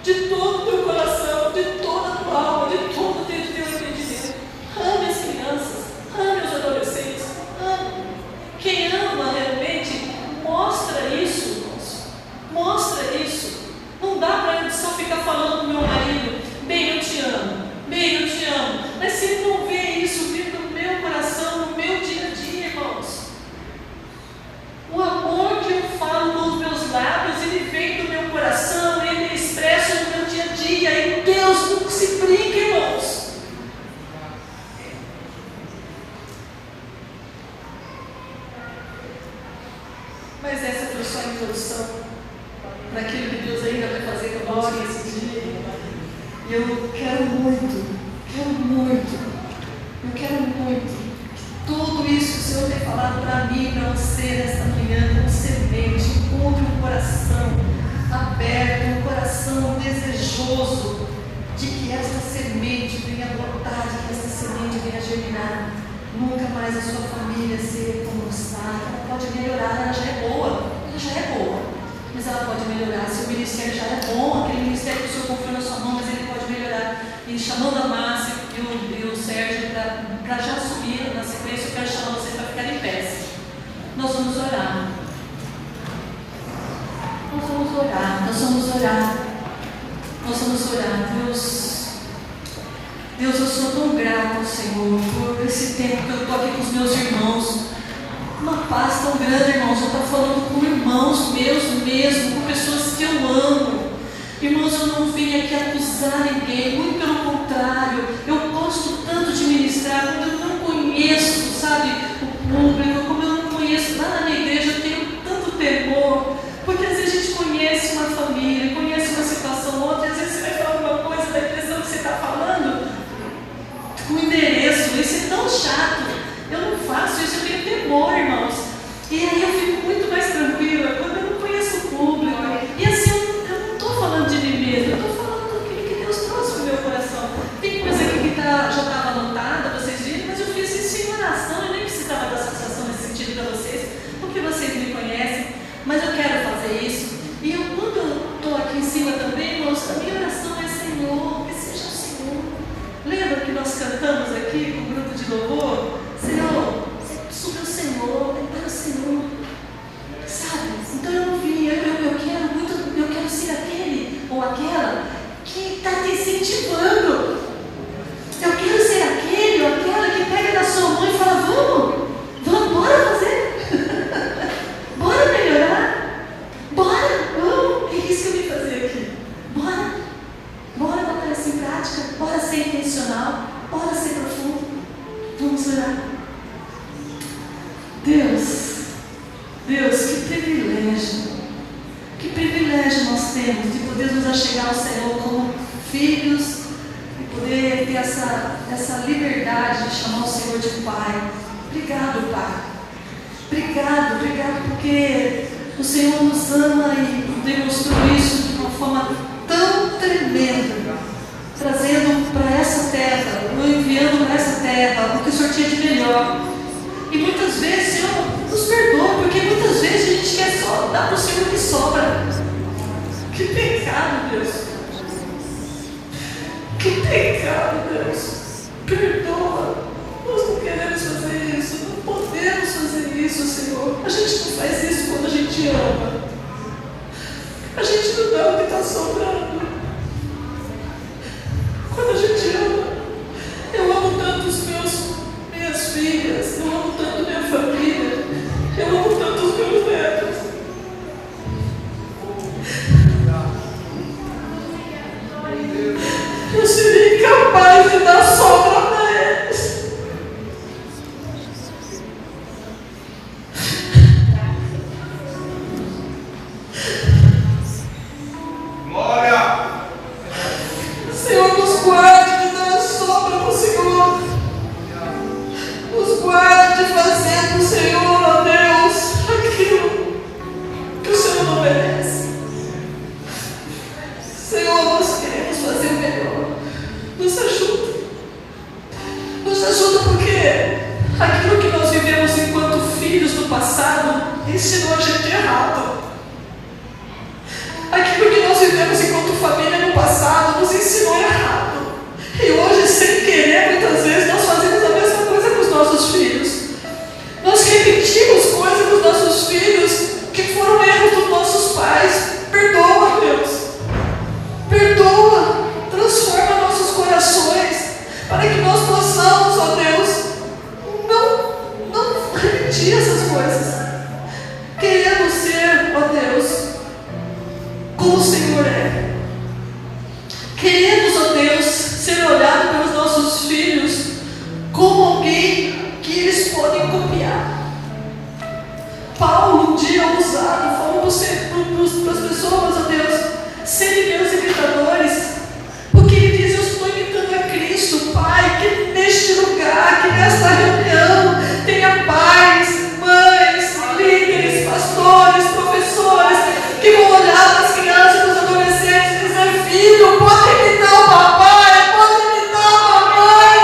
de todo o teu coração, de toda a tua alma, de todo o teu entendimento. Ame as crianças, ame os adolescentes, ame. Quem ama realmente mostra isso, irmãos. Mostra isso. Não dá para eu só ficar falando do meu marido, bem, eu te amo, bem, eu te amo. Mas se ele não vê isso vindo no meu coração, no meu dia a dia, irmãos. O amor que eu falo com os meus lábios, ele vem do meu coração, ele é expresso no meu dia a dia. E Deus não se brinca, irmãos. Mas essa foi só a introdução para aquilo que Deus ainda vai fazer conosco nesse dia. E eu quero muito que tudo isso que o Senhor tem falado para mim e para você nesta manhã, como semente, encontre um coração aberto, um coração desejoso de que esta semente venha brotar, de que esta semente venha germinar. Nunca mais a sua família ser como está. Ela pode melhorar, ela já é boa, mas ela pode melhorar. Se o ministério já é bom, aquele ministério que o Senhor confiou na sua mão, mas ele pode melhorar. E chamando a Márcia e o Sérgio para já subir na sequência, eu quero chamar vocês para ficarem em pé. Nós vamos orar. Deus, eu sou tão grata ao Senhor por esse tempo que eu estou aqui com os meus irmãos. Uma paz tão grande, irmãos. Eu estou falando com irmãos meus mesmo, com pessoas que eu amo. Irmãos, eu não vim aqui acusar ninguém, muito pelo contrário. Eu gosto tanto de ministrar, quando eu não conheço, sabe, o público, como eu não conheço nada na igreja, eu tenho tanto temor. Porque às vezes a gente conhece uma família, conhece uma situação, outra, às vezes você vai falar alguma coisa, dá a impressão que você está falando com endereço. Isso é tão chato. Eu não faço isso, eu tenho temor, irmãos. E aí eu fico muito mais tranquila quando eu não conheço o público. E assim, eu não estou falando de mim mesma, eu estou falando daquilo que Deus trouxe para o meu coração. Tem coisa aqui que já estava anotada, vocês viram, mas eu fiz isso em oração, eu nem precisava dar satisfação nesse sentido para vocês, porque vocês me conhecem, mas eu quero fazer isso. E quando eu estou aqui em cima também, irmãos, a minha oração é Senhor, que seja o Senhor. Lembra que nós cantamos aqui com o grupo de louvor? Senhor, sobre o Senhor, para o Senhor. Sabe? Então eu não vim, eu quero ser aquele ou aquela que está te incentivando. Eu quero ser aquele ou aquela que pega da sua mão e fala, vamos, bora fazer. Bora melhorar. Bora, é isso que eu vim fazer aqui. Bora botar isso em prática, bora ser intencional, bora ser profundo. Vamos orar. privilégio nós temos de poder nos achegar ao Senhor como filhos e poder ter essa liberdade de chamar o Senhor de Pai. Obrigado, Pai. Obrigado, porque o Senhor nos ama e demonstrou isso de uma forma tão tremenda, trazendo para essa terra, enviando para essa terra o que o Senhor tinha de melhor. E muitas vezes, Senhor, nos perdoa, porque muitas vezes a gente quer só dar para o Senhor o que sobra. Que pecado, Deus. Que pecado, Deus. Perdoa. Nós não queremos fazer isso, não podemos fazer isso, Senhor. A gente não faz isso quando a gente ama. A gente não dá o que está sobrando. Quando a gente ama, eu amo tanto os minhas filhas, eu amo tanto minha família, eu amo tanto os meus netos. Eu seria incapaz de dar sobra para eles. Glória! Senhor, nos guarde de dar sobra para o Senhor. Nos guarde de fazer para o Senhor, ó Deus, aquilo que o Senhor não merece. Senhor, nós queremos fazer o melhor. Nos ajuda. Nos ajuda porque aquilo que nós vivemos enquanto filhos do passado ensinou a gente errado. Aquilo que nós vivemos enquanto família no passado nos ensinou errado. E hoje, sem querer, muitas vezes, nós fazemos a mesma coisa com os nossos filhos. Nós repetimos coisas com os nossos filhos que foram erros dos nossos pais. Perdoa, Deus. Perdoa. Transforma nossos corações para que nós possamos, ó Deus, não repetir essas coisas. Queremos ser, ó Deus, como o Senhor é. Queremos, ó Deus, ser olhados pelos nossos filhos como alguém que eles podem copiar. Paulo, um dia ousado, falou para as pessoas, ó Deus, serem meus imitadores, porque ele diz: eu estou imitando a Cristo, Pai, que neste lugar, que nesta reunião tenha pais, mães, líderes, pastores, professores, que vão olhar para as crianças e para os adolescentes e dizer: filho, pode imitar o papai, pode imitar a mamãe,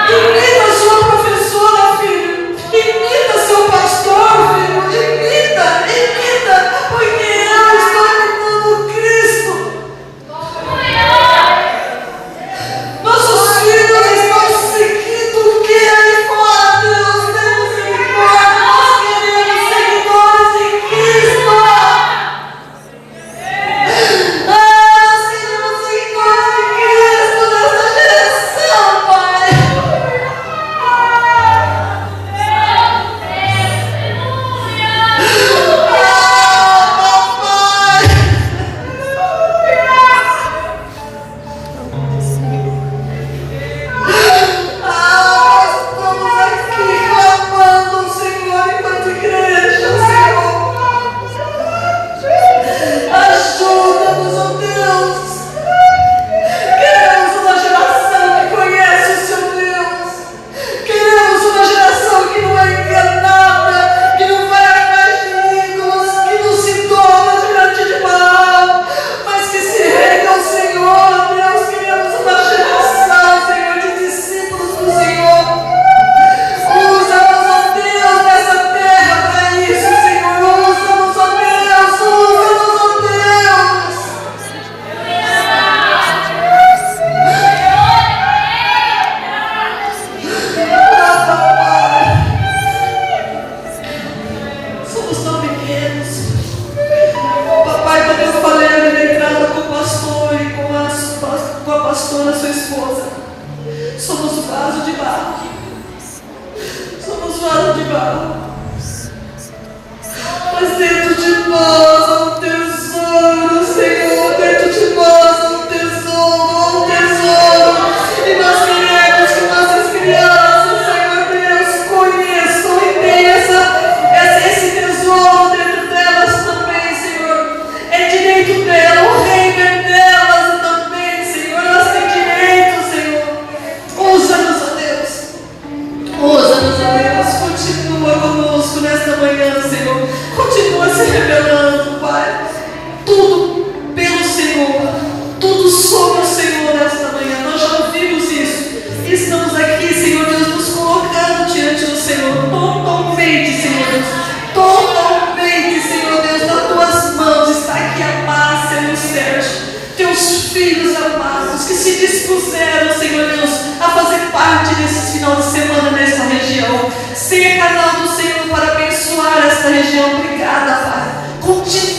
imita a sua professora, filho, imita seu pastor, filho, imita, porque eu revelando, Pai. Tudo pelo Senhor, tudo sobre o Senhor nesta manhã. Nós já ouvimos isso. E estamos aqui, Senhor Deus, nos colocando diante do Senhor. Totalmente, Senhor Deus. Totalmente, Senhor Deus, nas tuas mãos está aqui a Márcia e o Sérgio, teus filhos amados, que se dispuseram, Senhor Deus, a fazer parte desse final de semana nesta região. Seja canal do Senhor para abençoar esta região. Obrigada, Pai. Continua